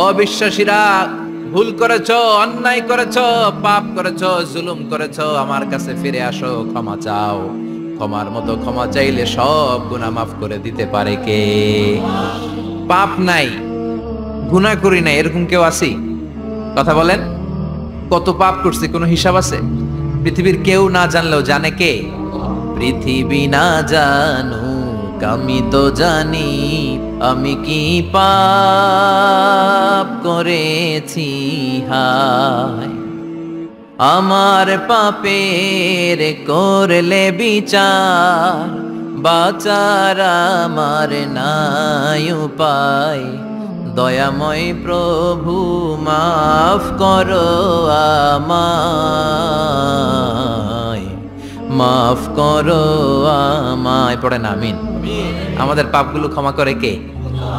অবিশ্বাসীরা, ভুল করেছো, অন্যায় করেছো, পাপ করেছো, জুলুম করেছো, আমার কাছে ফিরে আসো, ক্ষমা চাও। ক্ষমার মতো ক্ষমা চাইলে সব গুনাহ মাফ করে দিতে পারে কে? পাপ নাই, গুনাহ করি নাই, এরকম কেউ আছি? কথা বলেন, কত পাপ করছি কোনো হিসাব আছে? পৃথিবীর কেউ না জানলেও জানে কে? পৃথিবী না জানুক আমি তো জানি, আমি কি পাপ করেছি হায়। আমার পাপের করলে বিচার, বাঁচার আমার নাই উপায়। দয়াময় প্রভু মাফ করো আমায়, মাফ করো আমায়। পড়েন আমিন। আমাদের পাপগুলো ক্ষমা করে কে?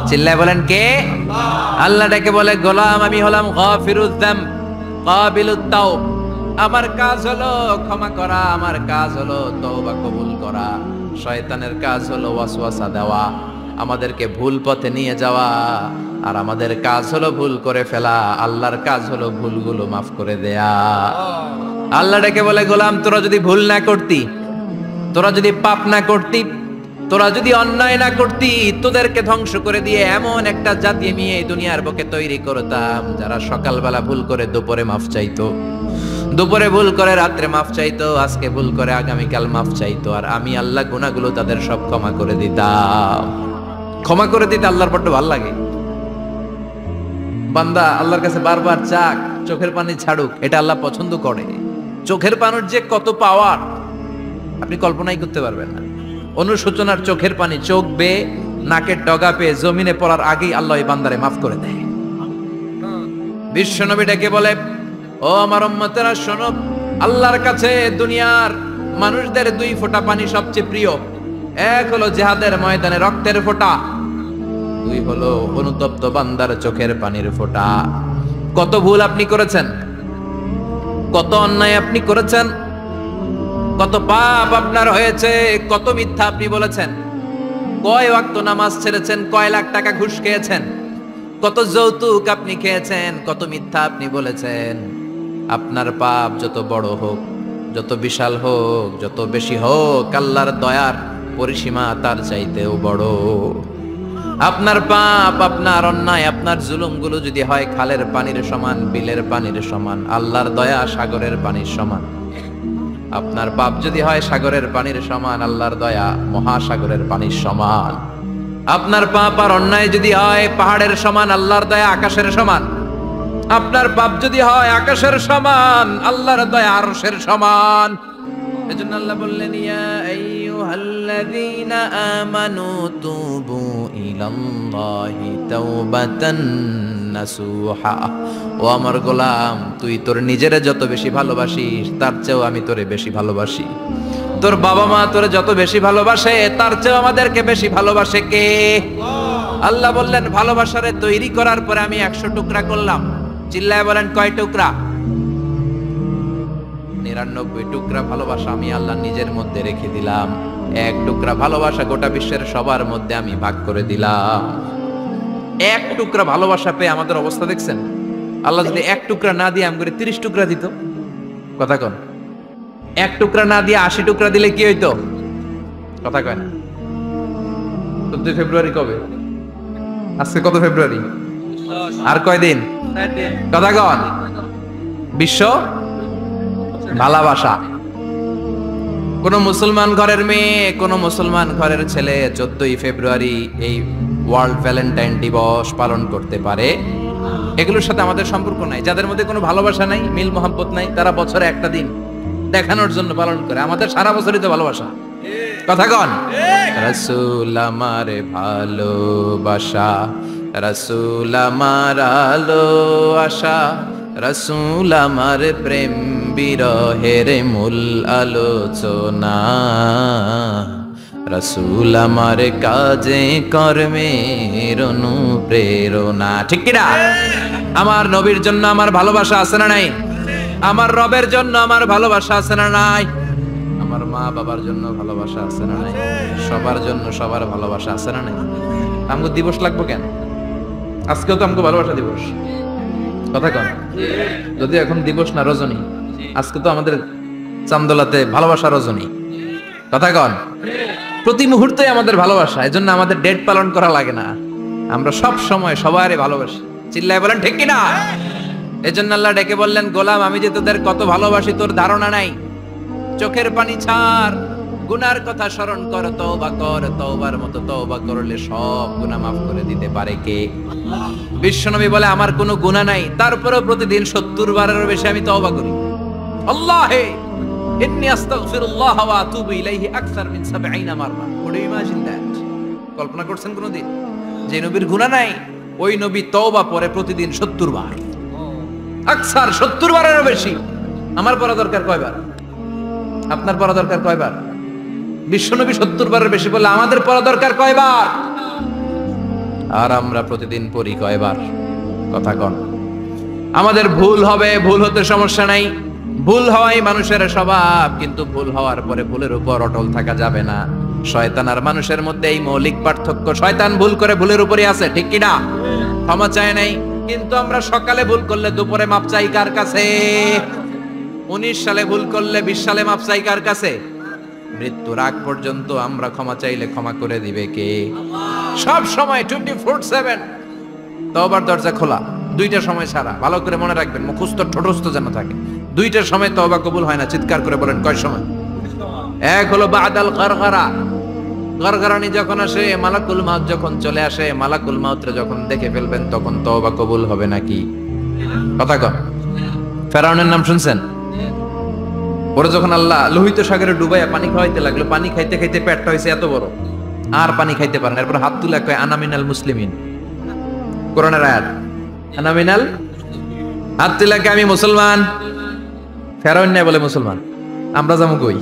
চিল্লায় বলেন কে? আল্লাহ ডেকে বলে, গোলাম আমি হলাম গাফিরুয যাম কাবিলুত তাওব। আমার কাজ হলো ক্ষমা করা, আমার কাজ হলো তওবা কবুল করা। শয়তানের কাজ হলো ওয়াসওয়াসা দেওয়া, আমাদেরকে ভুল পথে নিয়ে যাওয়া। আর আমাদের কাজ হলো ভুল করে ফেলা, আল্লাহর কাজ হলো ভুলগুলো মাফ করে দেয়া। আল্লাহ ডেকে বলে, গোলাম তোরা যদি ভুল না করতি, তোরা যদি পাপ না করতি, তোরা যদি অন্যায় না করতি, তোদেরকে ধ্বংস করে দিয়ে এমন একটা জাতি আমি এই দুনিয়ার বুকে তৈরি করতাম যারা সকালবেলা ভুল করে দুপুরে মাফ চাইতো, দুপুরে ভুল করে রাত্রে মাফ চাইতো, আজকে ভুল করে আগামীকাল মাফ চাইতো। আর আমি আল্লাহ গুনাহগুলো তাদের সব ক্ষমা করে দিতাম। ক্ষমা করে দিতে আল্লাহর বড্ড ভালো লাগে। বান্দা আল্লাহর কাছে বারবার চাক, চোখের পানি ছাড়ুক, এটা আল্লাহ পছন্দ করে। চোখের পানির যে কত পাওয়ার আপনি কল্পনাই করতে পারবেন না। অনুশোচনার চোখের পানি, চোখ বেয়ে নাকের ডগা পেয়ে জমিনে পড়ার আগেই আল্লাহ এই বান্দারে মাফ করে দেয়। বিশ্বনবী ডেকে বলে, ও আমার উম্মতেরা শোনো, আল্লাহর কাছে দুনিয়ার মানুষদের দুই ফোঁটা পানি সবচেয়ে প্রিয়। এক হলো জিহাদের ময়দানে রক্তের ফোঁটা, দুই হলো অনুতপ্ত বান্দার চোখের পানির ফোঁটা। কত ভুল আপনি করেছেন, কত অন্যায় আপনি করেছেন, কত পাপ আপনার হয়েছে, কত মিথ্যা আপনি বলেছেন, কয় ওয়াক্ত নামাজ ছেড়েছেন, কয় লাখ টাকা ঘুষ খেয়েছেন, কত যৌতুক আপনি খেয়েছেন, কত মিথ্যা আপনি বলেছেন। আপনার পাপ যত বড় হোক, যত বিশাল হোক, যত বেশি হোক, আল্লাহর দয়ার পরিসীমা তার চাইতেও বড়। আপনার পাপ, আপনার অন্যায়, আপনার জুলুমগুলো যদি হয় খালের পানির সমান, বিলের পানির সমান, আল্লাহর দয়া সাগরের পানির সমান। আপনার পাপ যদি হয় সাগরের পানির সমান, আল্লাহর দয়া মহাসাগরের পানির সমান। আপনার পাপ আর অন্যায় যদি হয় পাহাড়ের সমান, আল্লাহর দয়া আকাশের সমান। আপনার পাপ যদি হয় আকাশের সমান, আল্লাহর দয়া আরশের সমান। এজন্য আল্লাহ বললেন, ইয়া আইয়ুহাল্লাযীনা আমানু তুবু ইলাল্লাহি তাওবাতান নাসুহা। ও আমার গোলাম, তুই তোর নিজেরে যত বেশি ভালোবাসিস তার চেয়েও আমি তোরে বেশি ভালোবাসি। তোর বাবা মা তোরে যত বেশি ভালোবাসে তার চেয়েও আমাদেরকে বেশি ভালোবাসে কে? আল্লাহ বললেন, ভালোবাসারে তৈরি করার পরে আমি 100 টুকরা করলাম। চিল্লায় বলেন কয় টুকরা? 99 টুকরা ভালোবাসা আমি আল্লাহ নিজের মধ্যে রেখে দিলাম। 1 টুকরা ভালোবাসা গোটা বিশ্বের সবার মধ্যে আমি ভাগ করে দিলাম। 1 টুকরা ভালোবাসা পেয়ে আমাদের অবস্থা দেখছেন? আল্লাহ যদি 1 টুকরা না দিয়ে আমি করে 30 টুকরা দিত, কথা কন? 1 টুকরা না দিয়ে 80 টুকরা দিলে কি হইতো? কথা কয় না? 14 ফেব্রুয়ারি কবে? আজকে কত ফেব্রুয়ারি? আর কয়দিন? কথা কন? বিশ্ব ভালোবাসা। কোন মুসলমান ঘরের মেয়ে, কোন মুসলমান ঘরের ছেলে 14ই ফেব্রুয়ারি এই ওয়ার্ল্ড ভ্যালেন্টাইন দিবস পালন করতে পারে? এগুলোর সাথে আমাদের সম্পর্ক নাই। যাদের মধ্যে কোনো ভালোবাসা নাই, মিল মোহাম্মত নাই, তারা বছরে একটা দিন দেখানোর জন্য পালন করে। আমাদের সারা বছরই তো ভালোবাসা। কথা কন? রাসূল আমার ভালোবাসা, রাসূল আমার আলো আশা, রাসূল আমার প্রেম বিরহের মূল আলোচনা, রাসূল আমার কাজে কর্মের অনুপ্রেরণা। ঠিক কিনা? আমার নবীর জন্য আমার ভালোবাসা আছে না নাই? আমার রবের জন্য আমার ভালোবাসা আছে না নাই? আমার মা বাবার জন্য ভালোবাসা আছে না নাই? সবার জন্য সবার ভালোবাসা আছে না নাই? আমগো দিবস লাগবো কেন? আজকেও তো আমাকে ভালোবাসা দিবস, কথা কন। যদি এখন দিবস না রজনী, আজকে তো আমাদের চান্দোলাতে ভালোবাসা রজনী, কথা কন। প্রতি মুহূর্তে আমাদের ভালোবাসা, এজন্য আমাদের ডেট পালন করা লাগে না, আমরা সব সময় সবারই ভালোবাসি। চিল্লায় বলেন ঠিক কিনা? এজন্য আল্লাহ ডেকে বললেন, গোলাম আমি যে তোদের কত ভালোবাসি তোর ধারণা নাই। চোখের পানি ছাড়, গুনার কথা স্মরণ কর, তওবা কর, তওবার মতো তওবা করলে সব গুনাহ মাফ করে দিতে পারে কে? বিশ্বনবী বলে আমার কোনো গুনাহ নাই, তারপরেও প্রতিদিন 70 বারেরও বেশি আমি তওবা করি। আল্লাহে ইন্নী আস্তাগফিরুল্লাহ ওয়া আতুবু ইলাইহি আকসার মিন 70 মাররা। Could you imagine that? কল্পনা করছেন কোনদিন যে নবীর গুনাহ নাই, ওই নবী তওবা পড়ে প্রতিদিন 70 বার, আকসার 70 বারেরও বেশি। আমার পড়া দরকার কয়বার? আপনার পড়া দরকার কয়বার? বিশ্বনবী 70 বারের বেশি বললে আমাদের পড়া দরকার কয়বার? আর আমরা প্রতিদিন পড়ি কয়বার? কথা কন। আমাদের ভুল হবে, ভুল হতে সমস্যা নাই, ভুল হওয়াই মানুষের স্বভাব, কিন্তু ভুল হওয়ার পরে ভুলের উপর অটল থাকা যাবে না। শয়তান আর মানুষের মধ্যে এই মৌলিক পার্থক্য। শয়তান ভুল করে ভুলের উপরই আছে, ঠিক কিনা? ক্ষমা চায় নাই, কিন্তু আমরা সকালে ভুল করলে দুপুরে মাপ চাই কার কাছে? 19 সালে ভুল করলে 20 সালে মাপ চাই কার কাছে? মৃত্যুর আগ পর্যন্ত আমরা ক্ষমা চাইলে ক্ষমা করে দিবে কে? সব সময় 24/7 তওবার দরজা খোলা, দুইটা সময় ছাড়া। ভালো করে মনে রাখবেন, মুখস্থ ঠোঁটস্থ যেন থাকে। দুইটার সময় তওবা কবুল হয় না, চিৎকার করে বলেন কয় সময়? এক হলো বাদাল গারগারা, গারগারানি যখন আসে, মালাকুল মাউত যখন চলে আসে, মালাকুল মাউতরে যখন দেখে ফেলবেন তখন তওবা কবুল হবে নাকি? কথা কন। ফেরাউনের নাম শুনছেন? ওরা যখন আল্লাহ লোহিত সাগরে ডুবাইয়া পানি খাওয়াইতে লাগলো, পানি খাইতে খাইতে পেটটা হয়েছে এত বড়, আর পানি খাইতে পারেন। এরপর হাত তুলে কয় আনা মিনাল মুসলিমিন, কোরআনের আয়াত, আনা মিনাল, হাত তুলে কয় আমি মুসলমান। ফেরাউন নাই বলে মুসলমান, আমরা যাবো কই?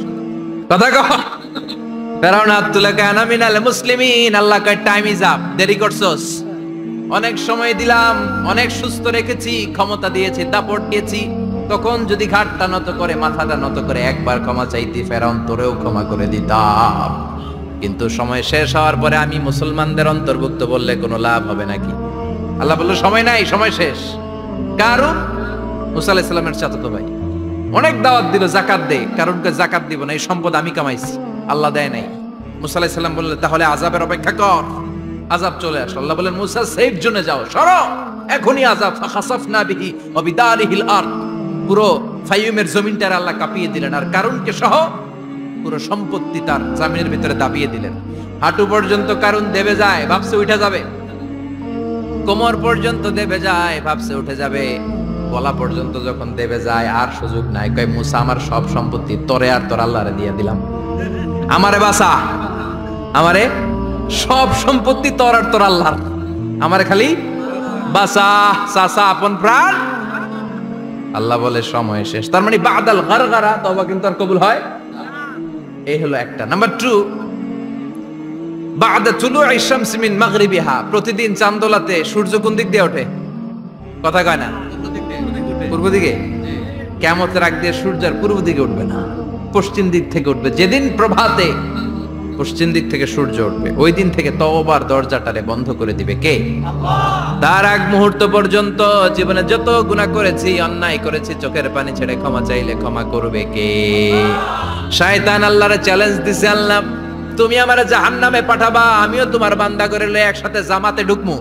কথা কও। ফেরাউন হাত তুলে কয় আনা মিনাল মুসলিমিন। আল্লাহ কয় টাইম ইজ আপ, দেরি করছস, অনেক সময় দিলাম, অনেক সুস্থ রেখেছি, ক্ষমতা দিয়েছি, দাপট দিয়েছি, তখন যদি ঘাটটা নত করে, মাথাটা নত করে একবার ক্ষমা চাইতি, ফেরাউন তোরেও ক্ষমা করে দিতাম। কিন্তু সময় শেষ হওয়ার পরে আমি মুসলমানদের অন্তর্ভুক্ত বললে কোনো লাভ হবে নাকি? আল্লাহ বলল সময় নাই, সময় শেষ। কারণ মুসা আলাইহিস সালামের চাচাতো ভাই অনেক দাওয়াত দিল, জাকাত দে, কারণকে জাকাত দিব না, এই সম্পদ আমি কামাইছি, আল্লাহ দেয় নাই। মুসা আলাইহিস সালাম বললেন তাহলে আযাবের অপেক্ষা কর, আযাব চলে আসলো। আল্লাহ বলেন মুসা সেফ জোনে যাও, সরো, এখনই আযাব। ফাখাসাফনা বিহি ওয়া বিদারিহিল আরদ, পুরো ফাইয়ুমের জমিনটার আল্লাহ কাঁপিয়ে দিলেন, আর কারুনকে সহ পুরো সম্পত্তি তার জামিনের ভিতরে দাবিয়ে দিলেন। হাঁটু পর্যন্ত কারুন দেবে যায়, ভাবছে উঠে যাবে, কোমর পর্যন্ত দেবে যায়, ভাবছে উঠে যাবে, গলা পর্যন্ত যখন দেবে যায় আর সুযোগ নাই। কয় মুসা আমার সব সম্পত্তি তোরে আর তোর আল্লাহরে দিয়ে দিলাম, আমারে বাঁচা, আমারে সব সম্পত্তি তোর আর তোর আল্লাহর, আমারে খালি বাঁচা, চাচা আপন প্রাণ। আল্লাহ বলে সময় শেষ। তার মানে বাদাল গারগারা তওবা কিন্তু আর কবুল হয়? এই হলো একটা। নাম্বার 2, বাদা তুলুই শামসি মিন মাগরিবিহা, প্রতিদিন চাঁদোলাতে সূর্য কোন দিক দিয়ে ওঠে? কথা কয় না? পূর্ব দিকে। কিয়ামতের আগ দিয়ে সূর্য আর পূর্ব দিকে উঠবে না, পশ্চিম দিক থেকে উঠবে। যেদিন প্রভাতে পশ্চিম দিক থেকে সূর্য উঠবে, ওই দিন থেকে তওবার দরজাটারে বন্ধ করে দিবে কে? তার আগ মুহূর্ত পর্যন্ত জীবনে যত গুনাহ করেছি, অন্যায় করেছি, চোখের পানি ছেড়ে ক্ষমা চাইলে ক্ষমা করবে কে? শয়তান আল্লাহরে চ্যালেঞ্জ দিছে, আল্লাহ তুমি আমারে জাহান্নামে পাঠাবা, আমিও তোমার বান্দা করে লয়ে একসাথে জামাতে ঢুকমু,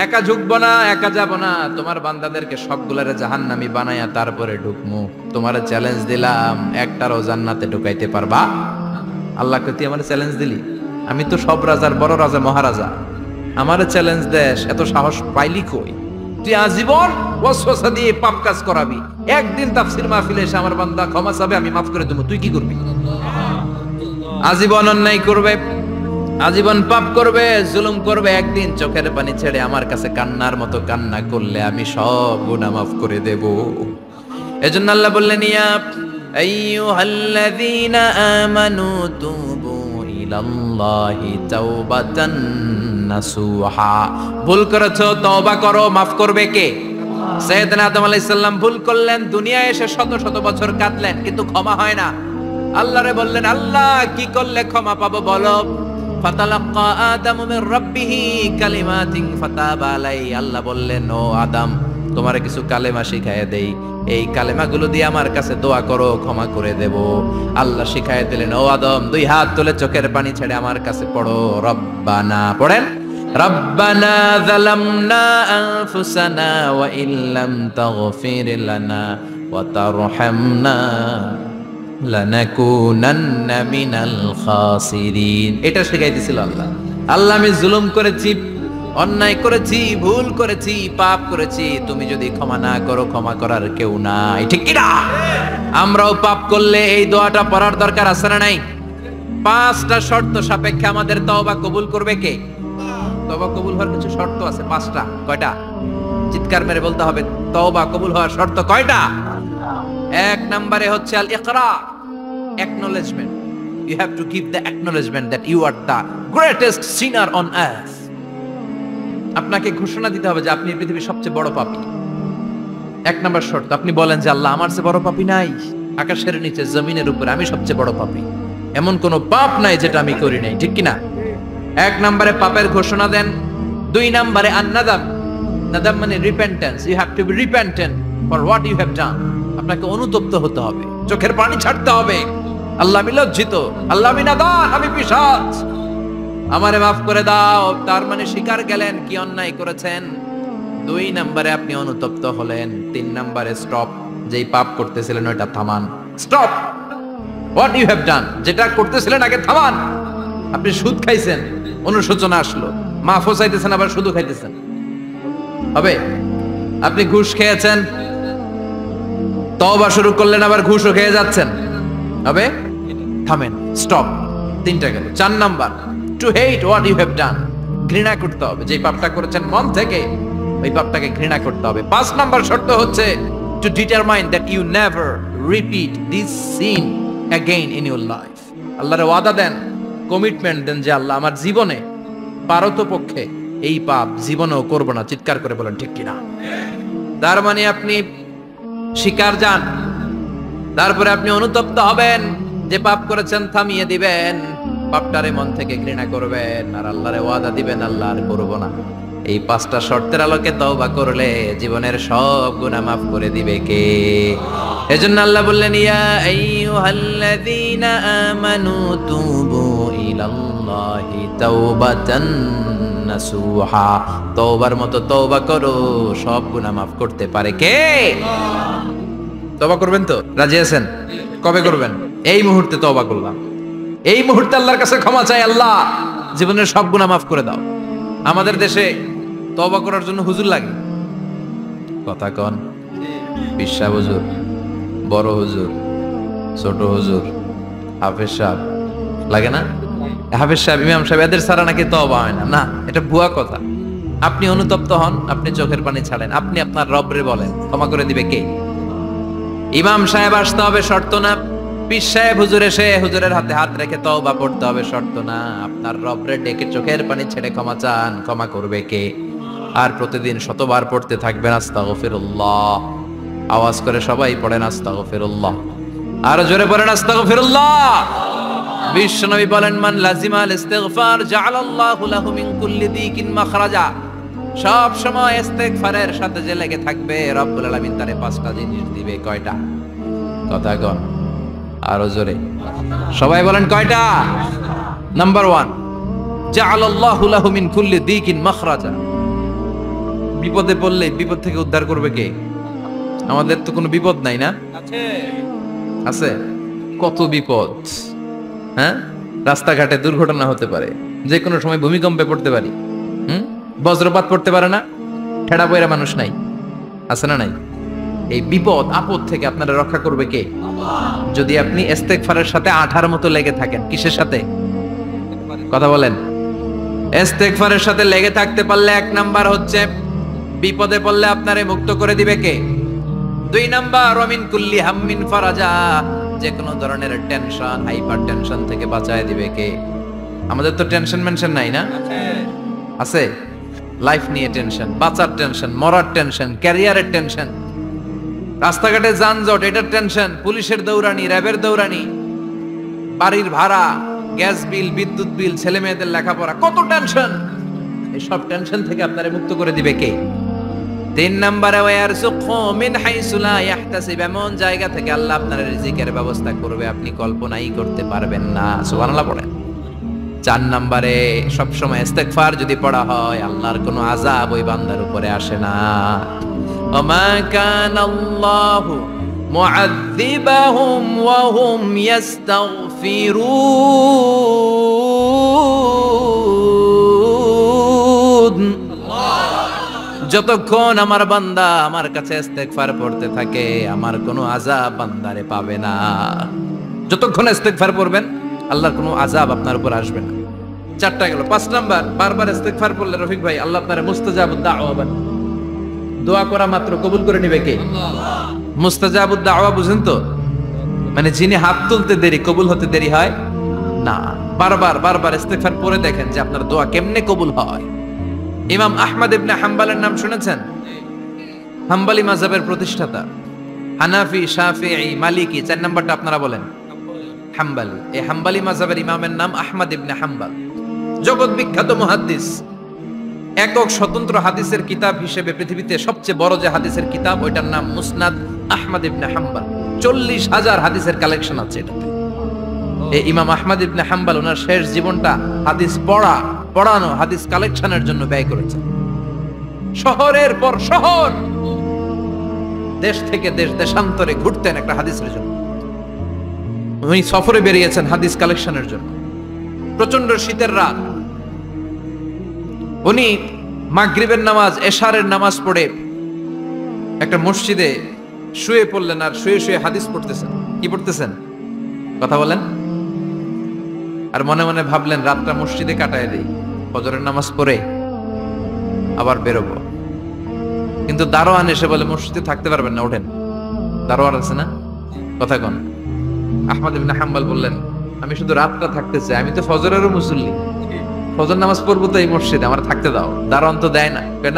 একা ঢুকবো না, একা যাব না, তোমার বান্দাদেরকে সবগুলারে জাহান্নামী বানায়া তারপরে ঢুকমু। তোমারে চ্যালেঞ্জ দিলাম, একটারও জান্নাতে ঢুকাইতে পারবা? আল্লাহকে তুই আমার চ্যালেঞ্জ দিলি? আমি তো সব রাজার বড় রাজা, মহারাজা, আমারে চ্যালেঞ্জ দেশ, এত সাহস পাইলি কই? তুই আজীবন ওয়াসওয়াসা দিয়ে পাপ কাজ করাবি, একদিন তাফসীর মাহফিলে এসে আমার বান্দা ক্ষমা চাবে, আমি মাফ করে দেবো, তুই কি করবি? আজীবন অন্যায় করবে, আজীবন পাপ করবে, জুলুম করবে, একদিন চোখের পানি ছেড়ে আমার কাছে কান্নার মতো কান্না করলে আমি সব গুনাহ মাফ করে দেব। এজন্য আল্লাহ বললেন ইয়া আইয়ুহাল্লাযীনা আমানু তুবু ইলাল্লাহি তাওবাতান নাসুহা, ভুল করেছো তওবা করো, মাফ করবে কে? সাইয়েদনা আদম আলাইহিস সালাম ভুল করলেন, দুনিয়ায় এসে শত শত বছর কাঁদলেন, কিন্তু ক্ষমা হয় না। আল্লাহরে বললেন আল্লাহ কি করলে ক্ষমা পাবো বলো? ফাতালাক্কা আদামু মির রাব্বিহি কালিমাতিন ফাতাবা আলাইহি, আল্লাহ বললেন ও আদম তোমারে কিছু কালেমা শিখায়ে দেই, এই কালেমাগুলো দিয়ে আমার কাছে দোয়া করো, ক্ষমা করে দেব। আল্লাহ শিখায়ে দিলেন ও আদম দুই হাত তুলে চোখের পানি ছেড়ে আমার কাছে পড়ো রব্বানা, পড়েন রব্বানা যালামনা আনফুসানা ওয়া ইল্লাম তাগফির লানা ওয়া তারহামনা লানাকুনান্না মিনাল খাসিরিন। এটা শিখাইতেছিল আল্লাহ। আল্লাহ আমি জুলুম করেছি, অন্যায় করেছি, ভুল করেছি, পাপ করেছি, তুমি যদি ক্ষমা না করো ক্ষমা করার কেউ নাই, ঠিক কি না? আমরাও পাপ করলে এই দোয়াটা পড়ার দরকার আছে না নাই? 5টা শর্ত সাপেক্ষে আমাদের তওবা কবুল করবে কে? তওবা কবুল হওয়ার কিছু শর্ত আছে 5টা। কয়টা? চিৎকার মেরে বলতে হবে তওবা কবুল হওয়ার শর্ত কয়টা? 1 নম্বরে হচ্ছে আল ইকরার, acknowledgement. You have to give the acknowledgement that you are the greatest sinner on earth. আপনাকে ঘোষণা দিতে হবে যে আপনি পৃথিবীর সবচেয়ে বড় পাপী। 1 নম্বর শর্ত, আপনি বলেন যে আল্লাহ আমার চেয়ে বড় পাপী নাই, আকাশের নিচে জমিনের উপরে আমি সবচেয়ে বড় পাপী, এমন কোন পাপ নাই যেটা আমি করি নাই, ঠিক কি না? 1 নম্বরে পাপের ঘোষণা দেন। 2 নম্বরে আন-নাদাম, নাদাম মানে repentance, you have to be repentant for what you have done. আপনাকে অনুতপ্ত হতে হবে, চোখের পানি ছাড়তে হবে, আল্লাহ আমি লজ্জিত, আল্লাহ আমি নাদান, আমি পিশাচ, আমারে মাফ করে দাও। তার মানে স্বীকার গেলেন কি অন্যায় করেছেন। 2 নম্বরে আপনি অনুতপ্ত হলেন। 3 নম্বরে স্টপ, যেই পাপ করতেছিলেন ওটা থামান, stop what you have done, যেটা করতেছিলেন আগে থামান। আপনি সুদ খাইছেন, অনুশোচনা আসলো, মাফও চাইতেছেন আবার সুদও খাইতেছেন, হবে? আপনি ঘুষ খেয়েছেন, তওবা শুরু করলেন আবার ঘুষও খেয়ে যাচ্ছেন, হবে? থামেন, স্টপ। 3টা গেল। 4 number to hate what you have done, ঘৃণা করতে হবে, যে পাপটা করেছেন মন থেকে ওই পাপটাকে ঘৃণা করতে হবে। 5 নাম্বার শর্ত হচ্ছে to determine that you never repeat this sin again in your life. আল্লাহর ওয়াদা দেন, কমিটমেন্ট দেন যে আল্লাহ আমার জীবনে পারতপক্ষে এই পাপ জীবনেও করব না। চিৎকার করে বলেন ঠিক কিনা? তার মানে আপনি স্বীকার যান, তারপরে আপনি অনুতপ্ত হবেন, যে পাপ করেছেন থামিয়ে দিবেন, পাপটারে মন থেকে ঘৃণা করবেন, আর আল্লাহরে ওয়াদা দিবেন আল্লাহ আর করব না। এই 5টা শর্তের আলোকে তওবা করলে জীবনের সব গুনাহ মাফ করে দিবে কে? এজন্য আল্লাহ বললেন ইয়া আইয়ুহাল্লাযীনা আমানু তুবু ইলাল্লাহি তাওবাতান নাসুহা, তওবার মতো তওবা করো, সব গুনাহ মাফ করতে পারে কে? তওবা করবেন তো? রাজি আছেন? কবে করবেন? এই মুহূর্তে তওবা করলাম, এই মুহূর্তে আল্লাহর কাছে ক্ষমা চাই, আল্লাহ জীবনের সব গুনাহ মাফ করে দাও। আমাদের দেশে তওবা করার জন্য হুজুর লাগে, কথা কন? বিশা হুজুর, বড় হুজুর, ছোট হুজুর, হাফেজ সাহেব লাগে না? হাফেজ সাহেব, ইমাম সাহেব, এদের ছাড়া নাকি তওবা হয় না। না, এটা ভুয়া কথা। আপনি অনুতপ্ত হন, আপনি চোখের পানি ছাড়েন, আপনি আপনার রবরে বলেন, ক্ষমা করে দিবে কে? ইমাম সাহেব আসতে হবে শর্ত না, পীর সাহেব হুজুর এসে হুজুরের হাতে হাত রেখে তওবা পড়তে হবে শর্ত না। আপনার রবরে ডেকে চোখের পানি ছেড়ে ক্ষমা চান, ক্ষমা করবে কে? আর প্রতিদিন শতবার পড়তে থাকবেন আস্তাগফিরুল্লাহ। আওয়াজ করে সবাই পড়েন আস্তাগফিরুল্লাহ, আর জোরে পড়েন আস্তাগফিরুল্লাহ। বিশ্বনবী বলেন মান লাজিমাল ইস্তিগফার জাআলাল্লাহু লাহু মিন কুল্লি দিকিন মাখরাজা, সব সময় ইস্তিগফারের সাথে যে লেগে থাকবে রব্বুল আলামিন তারে 5টা জিনিস দিবে। কয়টা? কথা কন আরো জোরে, সবাই বলেন কয়টা? নাম্বার 1, জাআলাল্লাহু লাহু মিন কুল্লি দিকিন মাখরাজা, বিপদে পড়লে বিপদ থেকে উদ্ধার করবে কে? আমাদের তো কোনো বিপদ নাই না? আছে। কত বিপদ, হ্যাঁ? রাস্তাঘাটে দুর্ঘটনা হতে পারে, যে কোনো সময় ভূমিকম্পে পড়তে পারি, বজ্রপাত পড়তে পারে না, ঠেড়া পয়রা মানুষ নাই, আছে না নাই? এই বিপদ আপদ থেকে আপনারা রক্ষা করবে কে? যদি আপনি ইস্তেগফারের সাথে আঠার মতো লেগে থাকেন। কিসের সাথে? কথা বলেন। ইস্তেগফারের সাথে লেগে থাকতে পারলে 1 নাম্বার হচ্ছে বিপদে পড়লে আপনারে মুক্ত করে দিবে কে? 2 নাম্বার ওয়ামিন কুল্লি হাম্মিন ফারাজা, যে কোনো ধরনের টেনশন, হাইপার টেনশন থেকে বাঁচায় দিবে কে? আমাদের তো টেনশন মেনশন নাই না? আছে। লাইফ নিয়ে টেনশন, বাঁচার টেনশন, মরার টেনশন, ক্যারিয়ারের টেনশন, রাস্তাঘাটে যানজট এটার টেনশন, পুলিশের দৌড়ানি, র্যাবের দৌড়ানি, বাড়ির ভাড়া, গ্যাস বিল, বিদ্যুৎ বিল, ছেলে মেয়েদের লেখাপড়া, কত টেনশন। এই সব টেনশন থেকে আপনারে মুক্ত করে দিবে কে? 3 নম্বরে ওয়ারযুকহু মিন হাইসু লা ইয়াহতাসিব, এমন জায়গা থেকে আল্লাহ আপনার রিজিকের ব্যবস্থা করবে আপনি কল্পনাই করতে পারবেন না। সুবহানাল্লাহ পড়েন। 4 নম্বরে সবসময় ইস্তিগফার যদি পড়া হয় আল্লাহর কোনো আযাব ওই বান্দার উপরে আসে না। ওমা কানাল্লাহু মুআযযিবাহুম ওয়া হুম ইস্তাগফিরুন। যতক্ষণ আমার বান্দা আমার কাছে ইস্তিগফার পড়তে থাকে আমার কোনো আযাব বান্দারে পাবে না। যতক্ষণ ইস্তিগফার পড়বেন আল্লাহর কোনো আযাব আপনার উপর আসবে না। 4টা গেল। 5 নাম্বার, বারবার ইস্তিগফার পড়লে রফিক ভাই আল্লাহ আপনারে মুস্তাজাবুদ দাওয়া বানাবে। দোয়া করা মাত্র কবুল করে নেবে কে? মুস্তাজাবুদ দাওয়া বুঝেন তো? মানে যিনি হাত তুলতে দেরি কবুল হতে দেরি হয় না। বারবার ইস্তিগফার পড়ে দেখেন যে আপনার দোয়া কেমনে কবুল হয়। ইমাম আহমদ ইবনে হাম্বলের নাম শুনেছেন? হাম্বলি মাযহাবের প্রতিষ্ঠাতা। হানাফি, শাফিঈ, মালিকি, 4 নাম্বারটা আপনারা বলেন। হাম্বলি। এই হাম্বলি মাযহাবের ইমামের নাম আহমদ ইবনে হাম্বল। জগৎ বিখ্যাত মুহাদ্দিস। একক স্বতন্ত্র হাদিসের কিতাব হিসেবে পৃথিবীতে সবচেয়ে বড় যে হাদিসের কিতাব ওইটার নাম মুসনাদ আহমদ ইবনে হাম্বল। 40,000 হাদিসের কালেকশন আছে এটাতে। এই ইমাম আহমদ ইবনে হাম্বল ওনার শেষ জীবনটা হাদিস পড়ানো, হাদিস কালেকশনের জন্য ব্যয় করেছেন। শহরের পর শহর, দেশ থেকে দেশ, দেশান্তরে ঘুরতেন একটা হাদিসের জন্য। উনি সফরে বেরিয়েছেন হাদিস কালেকশনের জন্য। প্রচন্ড শীতের রাত, উনি মাগরিবের নামাজ, এশারের নামাজ পড়ে একটা মসজিদে শুয়ে পড়লেন আর শুয়ে শুয়ে হাদিস পড়তেছেন। কি পড়তেছেন? কথা বলেন। আর মনে মনে ভাবলেন রাতটা মসজিদে কাটায় দেই, ফজরের নামাজ পড়ে আবার বেরোবো। কিন্তু দারোয়ান এসে বলে মসজিদে থাকতে পারবেন না, ওঠেন। দারোয়ান আছে না? কথা কন। আহমদ ইবনে হাম্বল বললেন আমি শুধু রাতটা থাকতে চাই, আমি তো ফজরেরও মুসল্লি, ফজর নামাজ পড়বো তো এই মসজিদে, আমার থাকতে দাও। দারোয়ান তো দেয় না, কেন?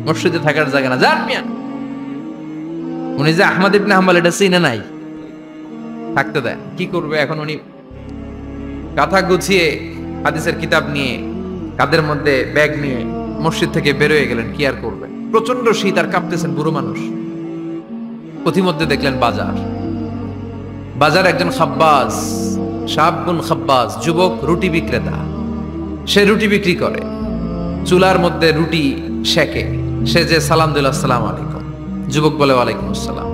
মসজিদে থাকার জায়গা না, যান মিয়া। উনি যে আহমদ ইবনে হাম্বল এটা চিনে নাই, থাকতে দেয়। কি করবে এখন? উনি কাঁথা গুছিয়ে হাদিসের কিতাব নিয়ে কাদের মধ্যে ব্যাগ নিয়ে মসজিদ থেকে বেরোয় গেলেন। কি আর করবে, প্রচন্ড শীত আর কাঁপতেছেন বুড়ো মানুষ। পথিমধ্যে দেখলেন বাজার একজন খাব্বাজ, শাবুন খাব্বাজ, যুবক রুটি বিক্রেতা। সে রুটি বিক্রি করে, চুলার মধ্যে রুটি সেকে। সে যে সালাম দিল আসসালামু আলাইকুম, যুবক বলে ওয়ালাইকুম আসসালাম।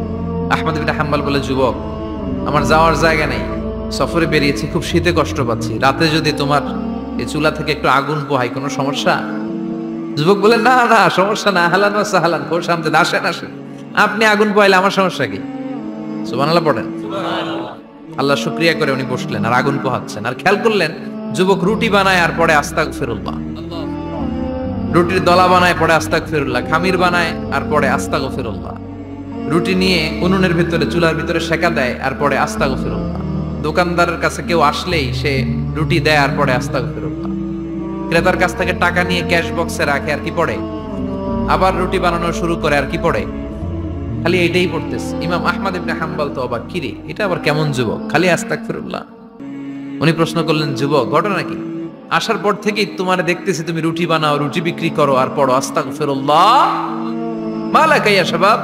আহমদ ইবনে হাম্বল বলে যুবক আমার যাওয়ার জায়গা নেই, সফরে বেরিয়েছি, খুব শীতে কষ্ট পাচ্ছি, রাতে যদি তোমার এই চুলা থেকে একটু আগুন পোহাই কোনো সমস্যা? যুবক বলে না না সমস্যা না, আহলান ওয়া সাহলান, খোশ আমদেদ, আসেন। আপনি আগুন পোহাইলে আমার সমস্যা কি? সুবহানাল্লাহ পড়েন। আল্লাহ শুকরিয়া করে উনি বসলেন আর আগুন পোহাচ্ছেন। আর খেয়াল করলেন যুবক রুটি বানায় আর পরে আস্তাগফিরুল্লাহ, রুটির দলা বানায় পরে আস্তাগফিরুল্লাহ, খামির বানায় আর পরে আস্তাগফিরুল্লাহ, রুটি নিয়ে উনুনের ভিতরে চুলার ভিতরে সেকা দেয় আর পরে আস্তাগফিরুল্লাহ। দোকানদারের কাছে কেউ আসলেই সে রুটি দেয় আর পরে আস্তাগফিরুল্লাহ। ক্রেতার কাছ থেকে টাকা নিয়ে ক্যাশ বক্সে রাখে আর কি পড়ে? আবার রুটি বানানো শুরু করে আর কি পড়ে? খালি এটাই পড়তেছে। ইমাম আহমদ ইবনে হাম্বল তো অবাক, কিরে এটা আবার কেমন যুবক, খালি আস্তাগফিরুল্লাহ। উনি প্রশ্ন করলেন যুবক ঘটনা কি? আসার পর থেকেই তোমারে দেখতেছি তুমি রুটি বানাও, রুটি বিক্রি করো আর পড়ো আস্তাগফিরুল্লাহ, মালাকা ইয়া শাবাব।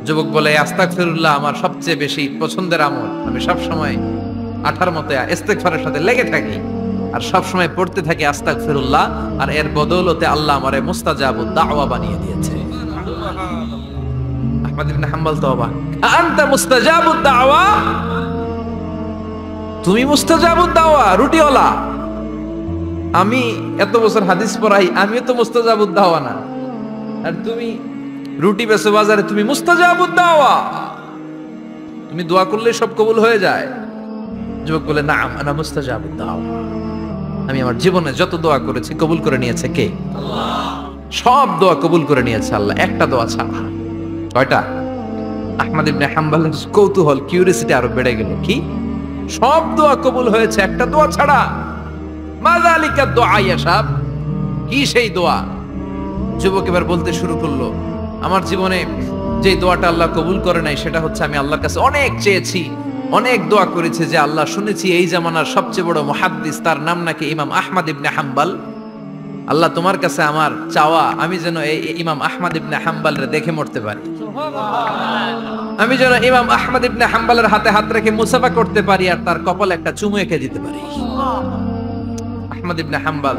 যুবক বলে আস্তাগফিরুল্লাহ আমার সবচেয়ে বেশি পছন্দের আমল, আমি সব সময় আঠার মতো ইস্তেগফারের সাথে লেগে থাকি আর সব সময় পড়তে থাকি আস্তাগফিরুল্লাহ, আর এর বদৌলতে আল্লাহ আমারে মুস্তাজাবুদ দাওয়া বানিয়ে দিয়েছে। আহমদ ইবনে হাম্বল তো অবাক, আনতা মুস্তাজাবুদ দাওয়া, তুমি মুস্তাজাবুদ দাওয়া রুটিওয়ালা? আমি এত বছর হাদিস পড়াই, আমিও তো মুস্তাজাবুদ দাওয়া না, আর তুমি রুটি বেচো বাজারে, তুমি মুস্তাজাবুদ দাওয়া, তুমি দোয়া করলে সব কবুল হয়ে যায়? যুবক বলে নাম আনা মুস্তাজাবুদ দাওয়া, আমি আমার জীবনে যত দোয়া করেছি কবুল করে নিয়েছে কে? আল্লাহ। সব দোয়া কবুল করে নিয়েছে আল্লাহ, একটা দোয়া ছাড়া। কয়টা? আহমদ ইবনে হাম্বলের কৌতূহল, কিউরিসিটি আরো বেড়ে গেল। কি? সব দোয়া কবুল হয়েছে একটা দোয়া ছাড়া। মাযালিকা দোয়া ইয়া শাব, কি সেই দোয়া? যুবক এবার বলতে শুরু করলো, আমার জীবনে যে দোয়াটা আল্লাহ কবুল করে নাই সেটা হচ্ছে আমি আল্লাহর কাছে অনেক চেয়েছি অনেক দোয়া করেছে যে আল্লাহ, শুনেছি এই জামানার সবচেয়ে বড় মুহাদ্দিস, তার নাম নাকি ইমাম আহমদ ইবনে হাম্বল। আল্লাহ, তোমার কাছে আমার চাওয়া, আমি যেন এই ইমাম আহমদ ইবনে হাম্বলরে দেখে মরতে পারি, আমি যেন ইমাম আহমদ ইবনে হাম্বলের হাতে হাত রেখে মুসাফা করতে পারি আর তার কপালে একটা চুমু এঁকে দিতে পারি। আহমদ ইবনে হাম্বল